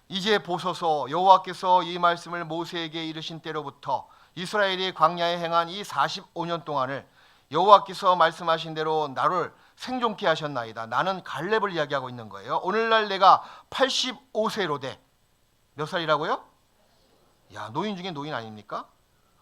이제 보소서, 여호와께서 이 말씀을 모세에게 이르신 때로부터 이스라엘이 광야에 행한 이 45년 동안을 여호와께서 말씀하신 대로 나를 생존케 하셨나이다. 나는 갈렙을 이야기하고 있는 거예요. 오늘날 내가 85세로 돼. 몇 살이라고요? 야, 노인 중에 노인 아닙니까?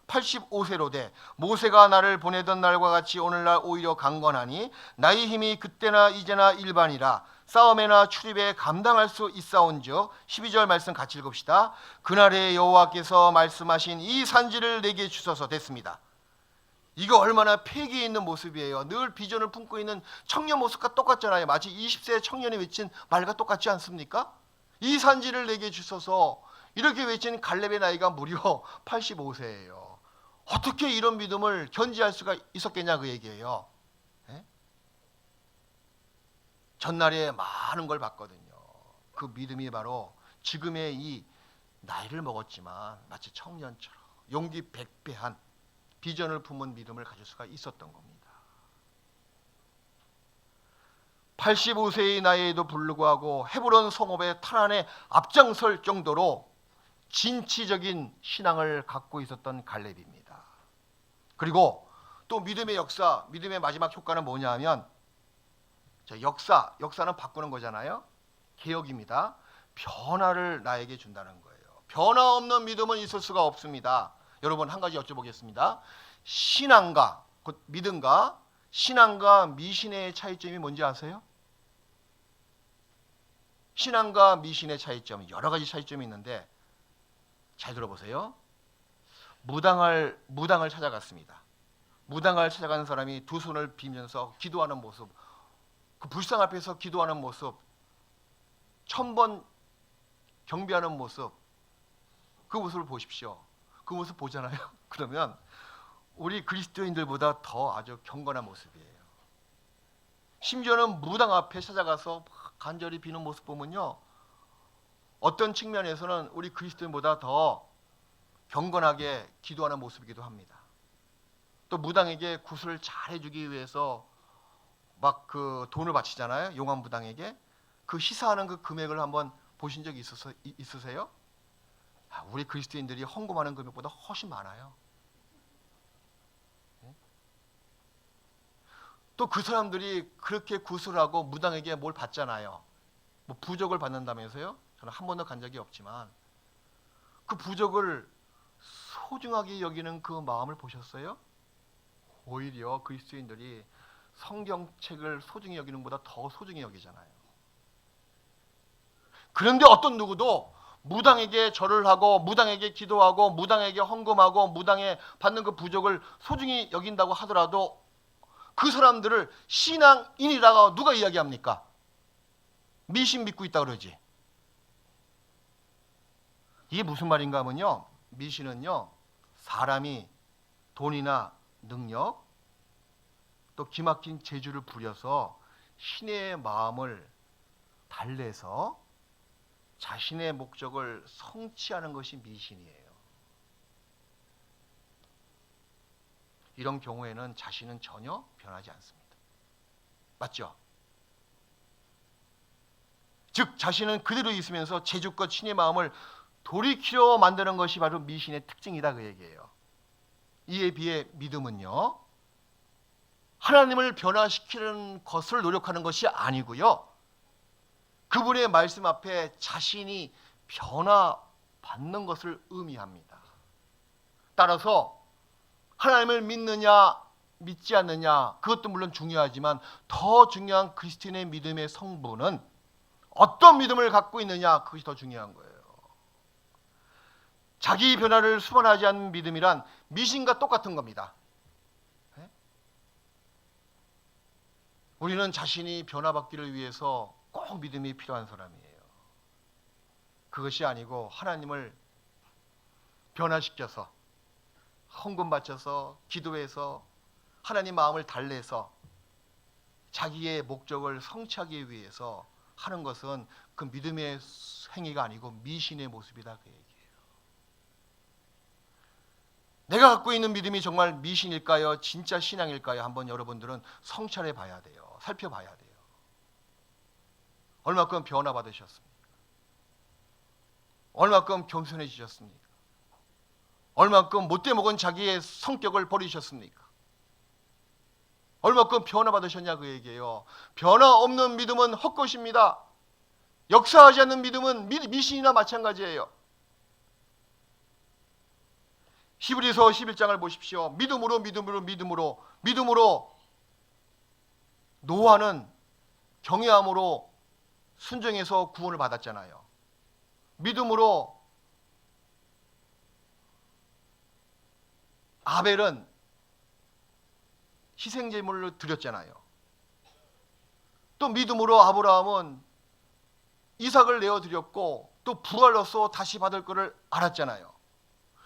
85세로 돼. 모세가 나를 보내던 날과 같이 오늘날 오히려 강건하니 나의 힘이 그때나 이제나 일반이라 싸움에나 출입에 감당할 수 있사온즉. 12절 말씀 같이 읽읍시다. 그날에 여호와께서 말씀하신 이 산지를 내게 주소서. 됐습니다. 이거 얼마나 패기 있는 모습이에요. 늘 비전을 품고 있는 청년 모습과 똑같잖아요. 마치 20세 청년이 외친 말과 똑같지 않습니까? 이 산지를 내게 주소서. 이렇게 외친 갈렙의 나이가 무려 85세예요. 어떻게 이런 믿음을 견지할 수가 있었겠냐 그 얘기예요. 예? 전날에 많은 걸 봤거든요. 그 믿음이 바로 지금의 이 나이를 먹었지만 마치 청년처럼 용기 백배한 비전을 품은 믿음을 가질 수가 있었던 겁니다. 85세의 나이에도 불구하고 헤브론 성읍의 탈환에 앞장설 정도로 진취적인 신앙을 갖고 있었던 갈렙입니다. 그리고 또 믿음의 역사, 믿음의 마지막 효과는 뭐냐 하면 역사는 바꾸는 거잖아요. 개혁입니다. 변화를 나에게 준다는 거예요. 변화 없는 믿음은 있을 수가 없습니다. 여러분 한 가지 여쭤보겠습니다. 신앙과 곧 믿음과 신앙과 미신의 차이점이 뭔지 아세요? 신앙과 미신의 차이점, 여러 가지 차이점이 있는데 잘 들어보세요. 무당을 찾아갔습니다. 무당을 찾아가는 사람이 두 손을 비면서 기도하는 모습, 그 불상 앞에서 기도하는 모습, 1000번 경배하는 모습, 그 모습을 보십시오. 그 모습 보잖아요. 그러면 우리 그리스도인들보다 더 아주 경건한 모습이에요. 심지어는 무당 앞에 찾아가서 간절히 비는 모습 보면요, 어떤 측면에서는 우리 그리스도인보다 더 경건하게 기도하는 모습이기도 합니다. 또 무당에게 구슬을 잘 해주기 위해서 막 그 돈을 바치잖아요. 용한 무당에게 그 시사하는 그 금액을 한번 보신 적이 있으세요? 우리 그리스도인들이 헌금하는 금액보다 훨씬 많아요. 또 그 사람들이 그렇게 구슬하고 무당에게 뭘 받잖아요. 뭐 부적을 받는다면서요? 저는 한 번도 간 적이 없지만 그 부적을 소중하게 여기는 그 마음을 보셨어요? 오히려 그리스도인들이 성경책을 소중히 여기는 것보다 더 소중히 여기잖아요. 그런데 어떤 누구도 무당에게 절을 하고 무당에게 기도하고 무당에게 헌금하고 무당에 받는 그 부적을 소중히 여긴다고 하더라도 그 사람들을 신앙인이라고 누가 이야기합니까? 미신 믿고 있다 그러지. 이게 무슨 말인가 하면요, 미신은요, 사람이 돈이나 능력 또 기막힌 재주를 부려서 신의 마음을 달래서 자신의 목적을 성취하는 것이 미신이에요. 이런 경우에는 자신은 전혀 변하지 않습니다. 맞죠? 즉 자신은 그대로 있으면서 재주껏 신의 마음을 돌이키려 만드는 것이 바로 미신의 특징이다 그 얘기예요. 이에 비해 믿음은요, 하나님을 변화시키는 것을 노력하는 것이 아니고요, 그분의 말씀 앞에 자신이 변화받는 것을 의미합니다. 따라서 하나님을 믿느냐 믿지 않느냐 그것도 물론 중요하지만 더 중요한 그리스도인의 믿음의 성분은 어떤 믿음을 갖고 있느냐, 그것이 더 중요한 거예요. 자기 변화를 수반하지 않는 믿음이란 미신과 똑같은 겁니다. 우리는 자신이 변화받기를 위해서 꼭 믿음이 필요한 사람이에요. 그것이 아니고 하나님을 변화시켜서 헌금 바쳐서 기도해서 하나님 마음을 달래서 자기의 목적을 성취하기 위해서 하는 것은 그 믿음의 행위가 아니고 미신의 모습이다, 그 얘기예요. 내가 갖고 있는 믿음이 정말 미신일까요? 진짜 신앙일까요? 한번 여러분들은 성찰해 봐야 돼요. 살펴봐야 돼요. 얼마큼 변화받으셨습니까? 얼마큼 겸손해지셨습니까? 얼마큼 못돼 먹은 자기의 성격을 버리셨습니까? 얼마큼 변화받으셨냐, 그 얘기예요. 변화 없는 믿음은 헛것입니다. 역사하지 않는 믿음은 미신이나 마찬가지예요. 히브리서 11장을 보십시오. 믿음으로 노아는 경외함으로 순종해서 구원을 받았잖아요. 믿음으로 아벨은 희생제물을 드렸잖아요. 또 믿음으로 아브라함은 이삭을 내어드렸고 또 부활로서 다시 받을 것을 알았잖아요.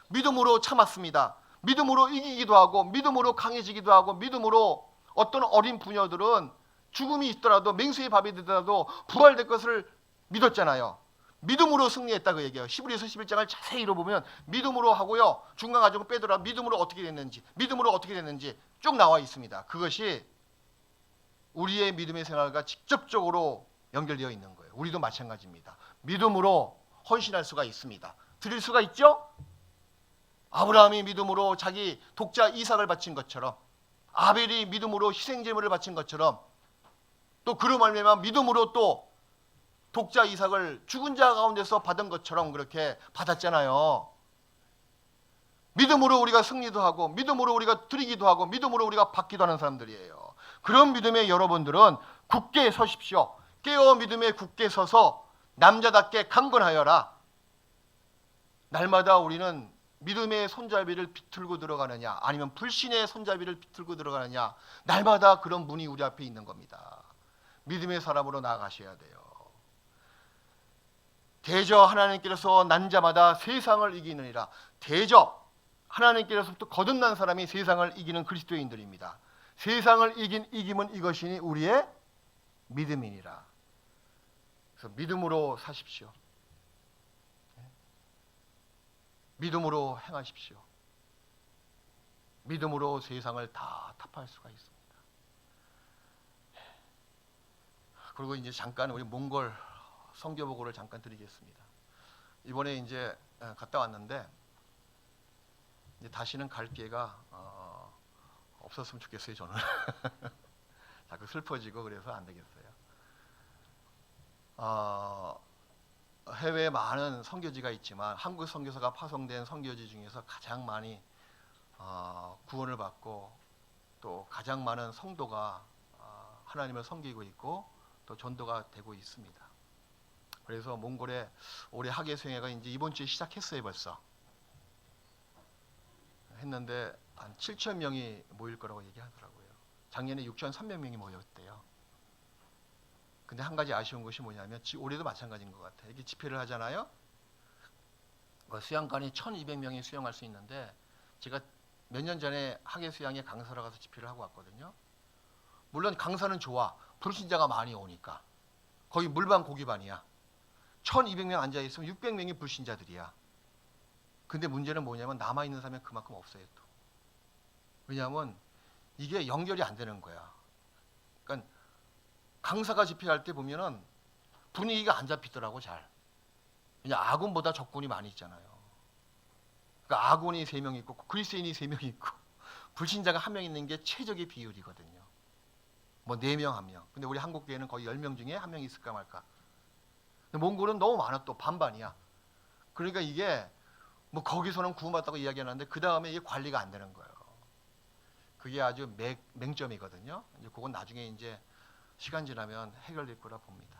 믿음으로 참았습니다. 믿음으로 이기기도 하고 믿음으로 강해지기도 하고 믿음으로 어떤 어린 부녀들은 죽음이 있더라도 맹수의 밥이 되더라도 부활될 것을 믿었잖아요. 믿음으로 승리했다, 그 얘기예요. 히브리서 11장을 자세히 읽어보면 믿음으로 하고요, 중간 과정을 빼더라 믿음으로 어떻게 됐는지 쭉 나와 있습니다. 그것이 우리의 믿음의 생활과 직접적으로 연결되어 있는 거예요. 우리도 마찬가지입니다. 믿음으로 헌신할 수가 있습니다. 드릴 수가 있죠? 아브라함이 믿음으로 자기 독자 이삭을 바친 것처럼, 아벨이 믿음으로 희생제물을 바친 것처럼, 또 그로 말미암아 믿음으로 또 독자 이삭을 죽은 자 가운데서 받은 것처럼 그렇게 받았잖아요. 믿음으로 우리가 승리도 하고 믿음으로 우리가 드리기도 하고 믿음으로 우리가 받기도 하는 사람들이에요. 그런 믿음의 여러분들은 굳게 서십시오. 깨어 믿음에 굳게 서서 남자답게 강건하여라. 날마다 우리는 믿음의 손잡이를 비틀고 들어가느냐 아니면 불신의 손잡이를 비틀고 들어가느냐, 날마다 그런 문이 우리 앞에 있는 겁니다. 믿음의 사람으로 나아가셔야 돼요. 대저 하나님께서 난 자마다 세상을 이기느니라. 대저 하나님께로부터 거듭난 사람이 세상을 이기는 그리스도인들입니다. 세상을 이김은 이것이니 우리의 믿음이니라. 그래서 믿음으로 사십시오. 믿음으로 행하십시오. 믿음으로 세상을 다 타파할 수가 있습니다. 그리고 이제 잠깐 우리 몽골 선교 보고를 잠깐 드리겠습니다. 이번에 이제 갔다 왔는데 이제 다시는 갈 기회가 없었으면 좋겠어요, 저는. 자꾸 슬퍼지고 그래서 안 되겠어요. 해외에 많은 선교지가 있지만 한국 선교사가 파송된 선교지 중에서 가장 많이 구원을 받고 또 가장 많은 성도가 하나님을 섬기고 있고 또 전도가 되고 있습니다. 그래서 몽골에 올해 학예 수행회가 이제 이번 주에 시작했어요. 벌써 했는데 한 7천 명이 모일 거라고 얘기하더라고요. 작년에 6,300명이 모였대요. 근데 한 가지 아쉬운 것이 뭐냐면 올해도 마찬가지인 것 같아요. 이렇게 집회를 하잖아요. 수양관이 1,200명이 수영할 수 있는데 제가 몇 년 전에 학예 수양에 강사로 가서 집회를 하고 왔거든요. 물론 강사는 좋아. 불신자가 많이 오니까. 거의 물반 고기반이야. 1,200명 앉아있으면 600명이 불신자들이야. 근데 문제는 뭐냐면 남아있는 사람이 그만큼 없어요 또. 왜냐하면 이게 연결이 안 되는 거야. 그러니까 강사가 집회할 때 보면은 분위기가 안 잡히더라고 잘. 왜냐 아군보다 적군이 많이 있잖아요. 그러니까 아군이 3명 있고 그리스도인이 3명 있고 불신자가 1명 있는 게 최적의 비율이거든요. 뭐 4명 1명. 근데 우리 한국 교회는 거의 10명 중에 1명 있을까 말까. 근데 몽골은 너무 많아 또 반반이야. 그러니까 이게 뭐 거기서는 구원받다고 이야기하는데 그 다음에 이게 관리가 안 되는 거예요. 그게 아주 맹점이거든요. 이제 그건 나중에 이제 시간 지나면 해결될 거라 봅니다.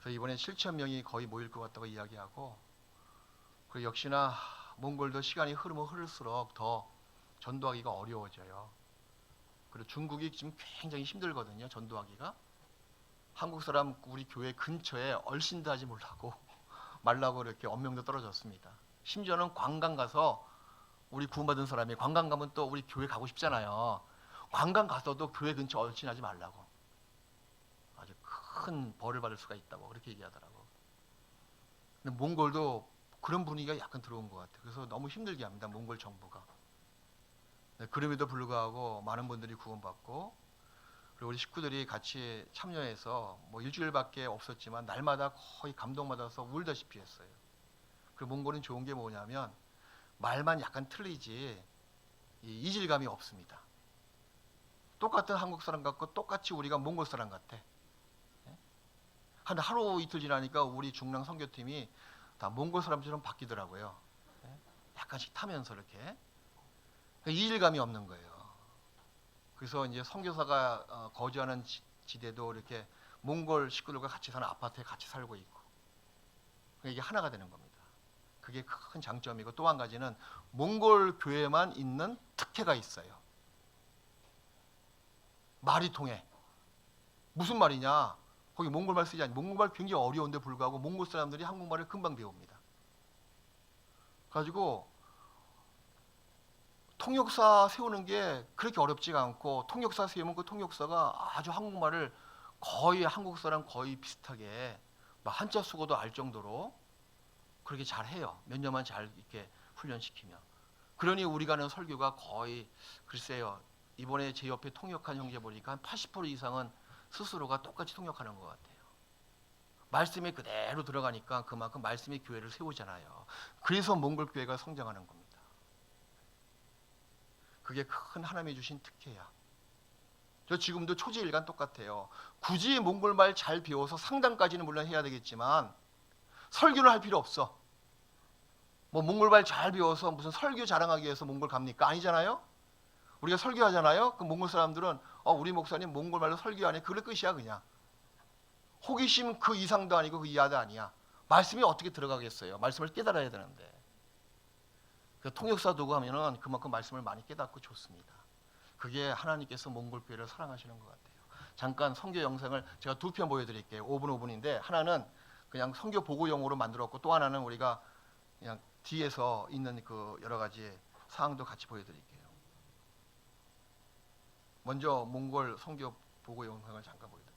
그래서 이번에 7천 명이 거의 모일 것 같다고 이야기하고, 그리고 역시나 몽골도 시간이 흐르면 흐를수록 더 전도하기가 어려워져요. 그리고 중국이 지금 굉장히 힘들거든요. 전도하기가. 한국 사람 우리 교회 근처에 얼씬도 하지 말라고 이렇게 언명도 떨어졌습니다. 심지어는 관광 가서 우리 구원받은 사람이 관광 가면 또 우리 교회 가고 싶잖아요. 관광 가서도 교회 근처 얼씬하지 말라고. 큰 벌을 받을 수가 있다고 그렇게 얘기하더라고. 근데 몽골도 그런 분위기가 약간 들어온 것 같아요. 그래서 너무 힘들게 합니다, 몽골 정부가. 네, 그럼에도 불구하고 많은 분들이 구원받고, 그리고 우리 식구들이 같이 참여해서 뭐 일주일밖에 없었지만 날마다 거의 감동받아서 울다시피 했어요. 그리고 몽골은 좋은 게 뭐냐면 말만 약간 틀리지 이 이질감이 없습니다. 똑같은 한국 사람 같고 똑같이 우리가 몽골 사람 같아. 한 하루 이틀 지나니까 우리 중랑 선교팀이 다 몽골 사람처럼 바뀌더라고요. 약간씩 타면서 이렇게 이질감이 없는 거예요. 그래서 이제 선교사가 거주하는 지대도 이렇게 몽골 식구들과 같이 사는 아파트에 같이 살고 있고, 이게 하나가 되는 겁니다. 그게 큰 장점이고, 또 한 가지는 몽골 교회만 있는 특혜가 있어요. 말이 통해. 무슨 말이냐? 거기 몽골말 쓰지 않니? 몽골말 굉장히 어려운데 불구하고 몽골 사람들이 한국말을 금방 배웁니다. 가지고 통역사 세우는 게 그렇게 어렵지가 않고, 통역사 세우면 그 통역사가 아주 한국말을 거의 한국 사람 거의 비슷하게 막 한자 수고도 알 정도로 그렇게 잘해요. 몇 년만 잘 이렇게 훈련시키면. 그러니 우리가 하는 설교가 거의, 글쎄요, 이번에 제 옆에 통역한 형제 보니까 한 80% 이상은 스스로가 똑같이 통역하는 것 같아요. 말씀이 그대로 들어가니까 그만큼 말씀의 교회를 세우잖아요. 그래서 몽골 교회가 성장하는 겁니다. 그게 큰 하나님이 주신 특혜야. 저 지금도 초지일간 똑같아요. 굳이 몽골말 잘 배워서 상담까지는 물론 해야 되겠지만 설교를 할 필요 없어. 뭐 몽골말 잘 배워서 무슨 설교 자랑하기 위해서 몽골 갑니까? 아니잖아요. 우리가 설교하잖아요. 그 몽골 사람들은 우리 목사님 몽골말로 설교하네. 그럴 끝이야 그냥. 호기심 그 이상도 아니고 그 이하도 아니야. 말씀이 어떻게 들어가겠어요. 말씀을 깨달아야 되는데. 그 통역사 두고 하면은 그만큼 말씀을 많이 깨닫고 좋습니다. 그게 하나님께서 몽골 교회를 사랑하시는 것 같아요. 잠깐 선교 영상을 제가 2편 보여드릴게요. 5분 5분인데 하나는 그냥 선교 보고용으로 만들었고, 또 하나는 우리가 그냥 뒤에서 있는 그 여러 가지 사항도 같이 보여드릴게요. 먼저 몽골 선교 보고 영상을 잠깐 보여드릴게요.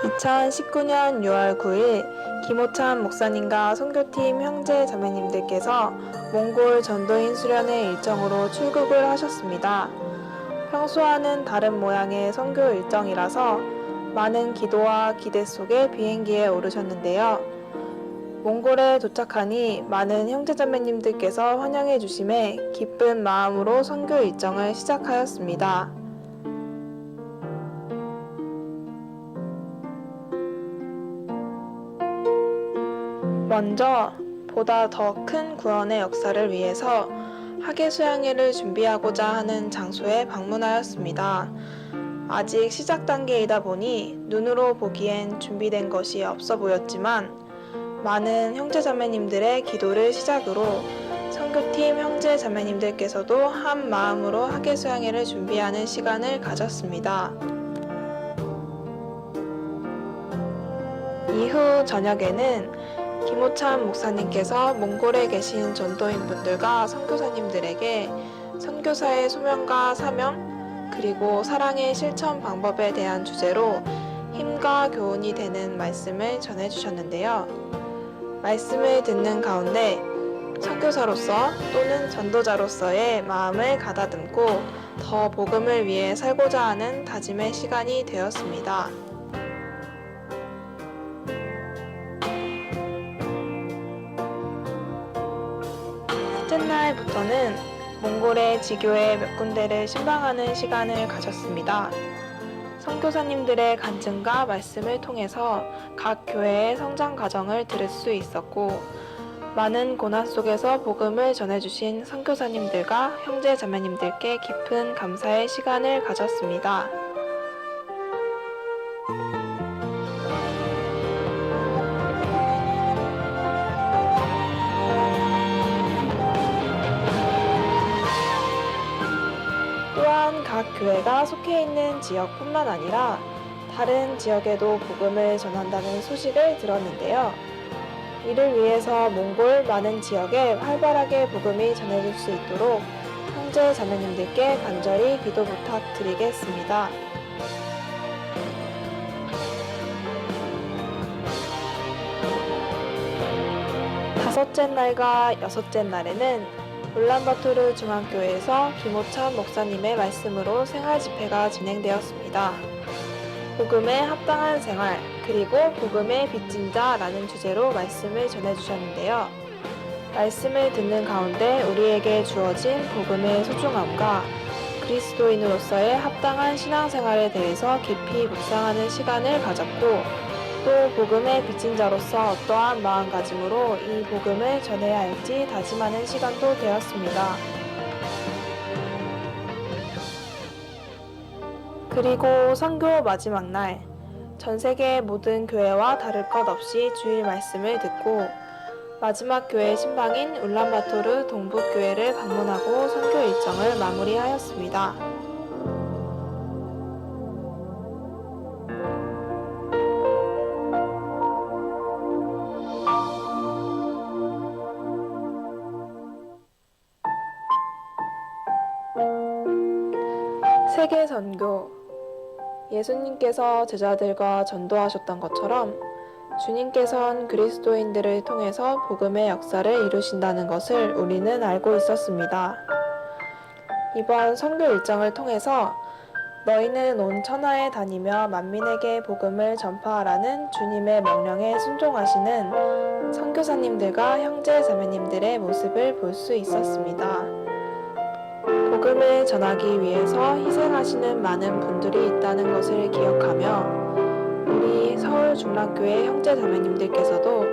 (2019년 6월 9일) 김호찬 목사님과 선교팀 형제 자매님들께서 몽골 전도인 수련회 일정으로 출국을 하셨습니다. 평소와는 다른 모양의 선교 일정이라서 많은 기도와 기대 속에 비행기에 오르셨는데요. 몽골에 도착하니 많은 형제자매님들께서 환영해 주심에 기쁜 마음으로 선교 일정을 시작하였습니다. 먼저 보다 더 큰 구원의 역사를 위해서 학예수양회를 준비하고자 하는 장소에 방문하였습니다. 아직 시작 단계이다 보니 눈으로 보기엔 준비된 것이 없어 보였지만 많은 형제자매님들의 기도를 시작으로 선교팀 형제자매님들께서도 한 마음으로 학예수양회를 준비하는 시간을 가졌습니다. 이후 저녁에는 김호찬 목사님께서 몽골에 계신 전도인분들과 선교사님들에게 선교사의 소명과 사명, 그리고 사랑의 실천 방법에 대한 주제로 힘과 교훈이 되는 말씀을 전해주셨는데요. 말씀을 듣는 가운데 선교사로서 또는 전도자로서의 마음을 가다듬고 더 복음을 위해 살고자 하는 다짐의 시간이 되었습니다. 이튿날부터는 몽골의 지교회 몇 군데를 신방하는 시간을 가졌습니다. 선교사님들의 간증과 말씀을 통해서 각 교회의 성장 과정을 들을 수 있었고, 많은 고난 속에서 복음을 전해주신 선교사님들과 형제 자매님들께 깊은 감사의 시간을 가졌습니다. 또한 또한 각 교회가 속해 있는 지역뿐만 아니라 다른 지역에도 복음을 전한다는 소식을 들었는데요. 이를 위해서 몽골 많은 지역에 활발하게 복음이 전해질 수 있도록 형제 자매님들께 간절히 기도 부탁드리겠습니다. 다섯째 날과 여섯째 날에는 울란바토르 중앙교회에서 김호찬 목사님의 말씀으로 생활 집회가 진행되었습니다. 복음에 합당한 생활, 그리고 복음의 빚진 자라는 주제로 말씀을 전해주셨는데요. 말씀을 듣는 가운데 우리에게 주어진 복음의 소중함과 그리스도인으로서의 합당한 신앙생활에 대해서 깊이 묵상하는 시간을 가졌고, 또 복음의 빚진 자로서 어떠한 마음가짐으로 이 복음을 전해야 할지 다짐하는 시간도 되었습니다. 그리고 선교 마지막 날, 전 세계 모든 교회와 다를 것 없이 주일 말씀을 듣고 마지막 교회 신방인 울란바토르 동북교회를 방문하고 선교 일정을 마무리하였습니다. 세계 선교. 예수님께서 제자들과 전도하셨던 것처럼 주님께선 그리스도인들을 통해서 복음의 역사를 이루신다는 것을 우리는 알고 있었습니다. 이번 선교 일정을 통해서 너희는 온 천하에 다니며 만민에게 복음을 전파하라는 주님의 명령에 순종하시는 선교사님들과 형제 자매님들의 모습을 볼 수 있었습니다. 복음을 전하기 위해서 희생하시는 많은 분들이 있다는 것을 기억하며 우리 서울중랑교회 형제 자매님들께서도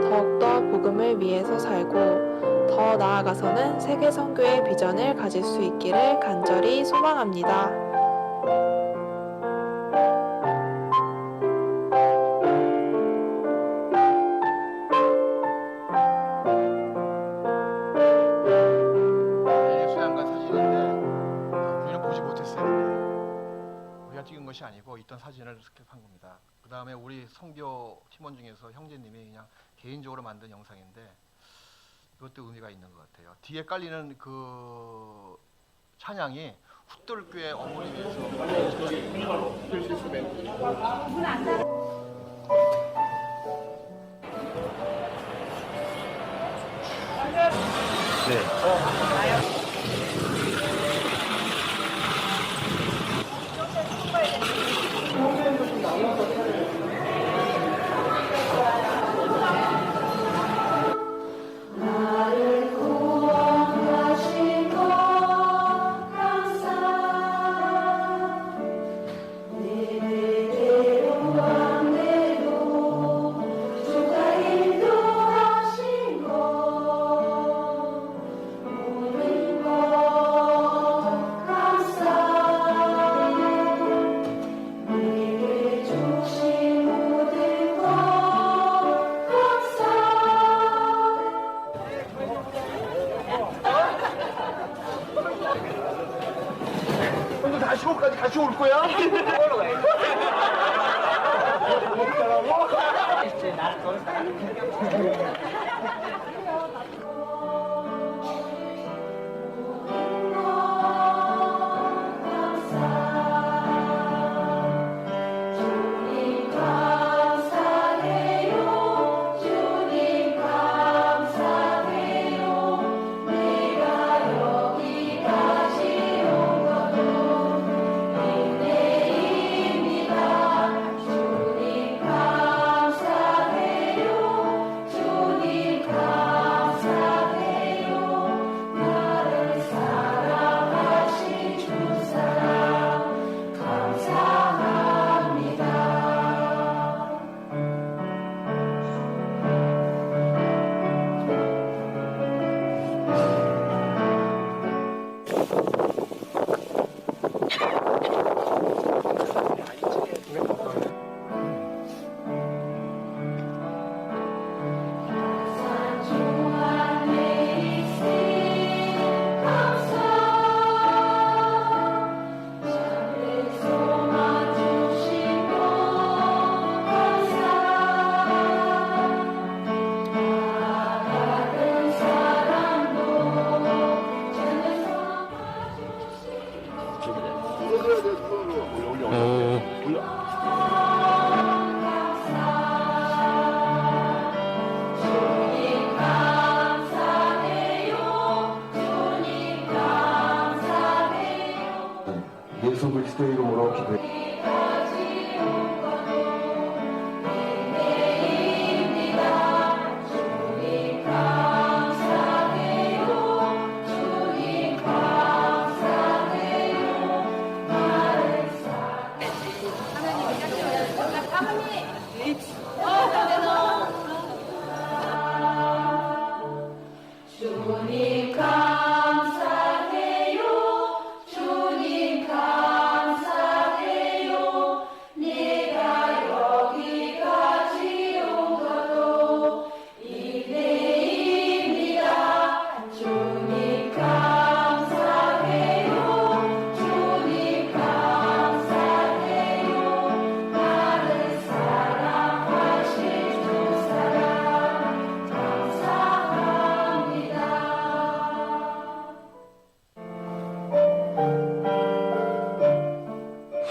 더욱더 복음을 위해서 살고 더 나아가서는 세계 선교의 비전을 가질 수 있기를 간절히 소망합니다. 찍은 것이 아니고 있던 사진을 스캡한 겁니다. 그 다음에 우리 선교 팀원 중에서 형제님이 그냥 개인적으로 만든 영상인데 이것도 의미가 있는 것 같아요. 뒤에 깔리는 그 찬양이 훗돌교회 어머니 위해서 네. 다시 올 거야? 주님 예수 그리스도의 이름으로 기도해.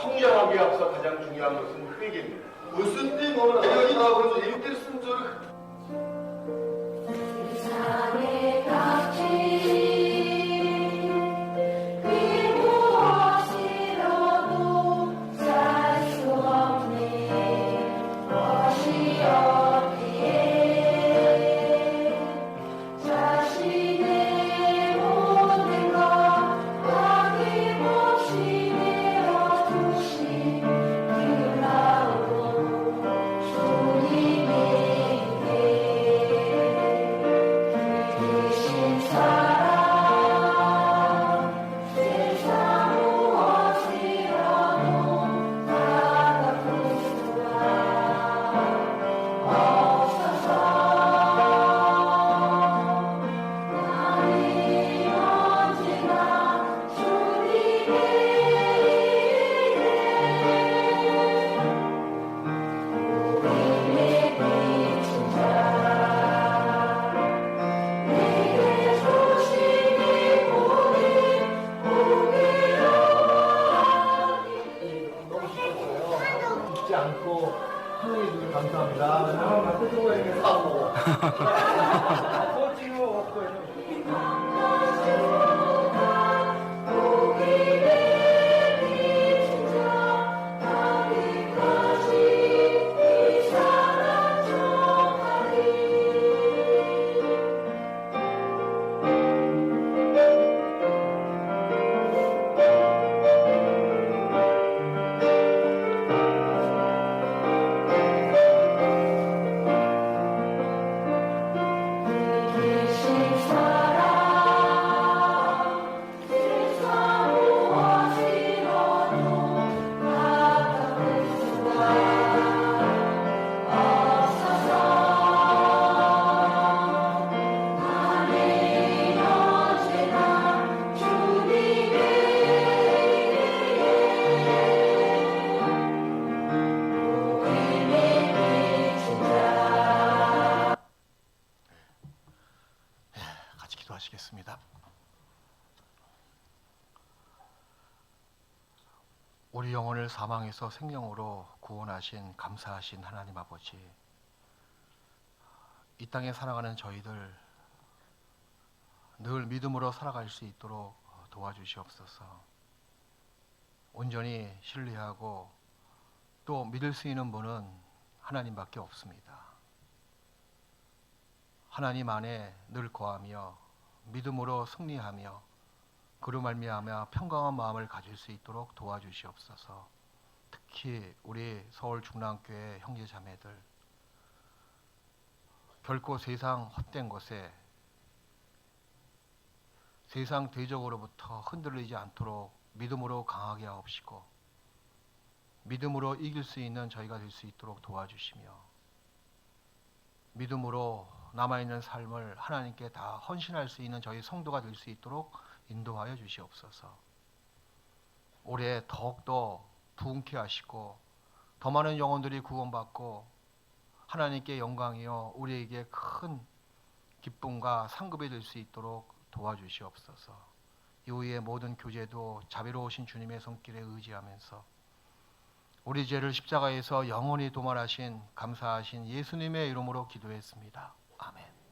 성장하기에 앞서 가장 중요한 것은 회개입니다. 무슨 띠 뭐라 여기 나와서 이렇게 쓴 줄. 잊지 않고 하나님 주님 감사합니다. 마트 쪽에 사고. 그거 찍어 갖고 같이 기도하시겠습니다. 우리 영혼을 사망에서 생명으로 구원하신 감사하신 하나님 아버지, 이 땅에 살아가는 저희들 늘 믿음으로 살아갈 수 있도록 도와주시옵소서. 온전히 신뢰하고 또 믿을 수 있는 분은 하나님밖에 없습니다. 하나님 안에 늘 거하며 믿음으로 승리하며 그로 말미암아 평강한 마음을 가질 수 있도록 도와주시옵소서. 특히 우리 서울 중랑교회 형제자매들 결코 세상 헛된 것에 세상 대적으로부터 흔들리지 않도록 믿음으로 강하게 하옵시고 믿음으로 이길 수 있는 저희가 될 수 있도록 도와주시며 믿음으로 남아있는 삶을 하나님께 다 헌신할 수 있는 저희 성도가 될 수 있도록 인도하여 주시옵소서. 올해 더욱더 부흥케 하시고 더 많은 영혼들이 구원받고 하나님께 영광이요 우리에게 큰 기쁨과 상급이 될 수 있도록 도와주시옵소서. 이후의 모든 교제도 자비로우신 주님의 손길에 의지하면서 우리 죄를 십자가에서 영원히 도말하신 감사하신 예수님의 이름으로 기도했습니다. 아멘.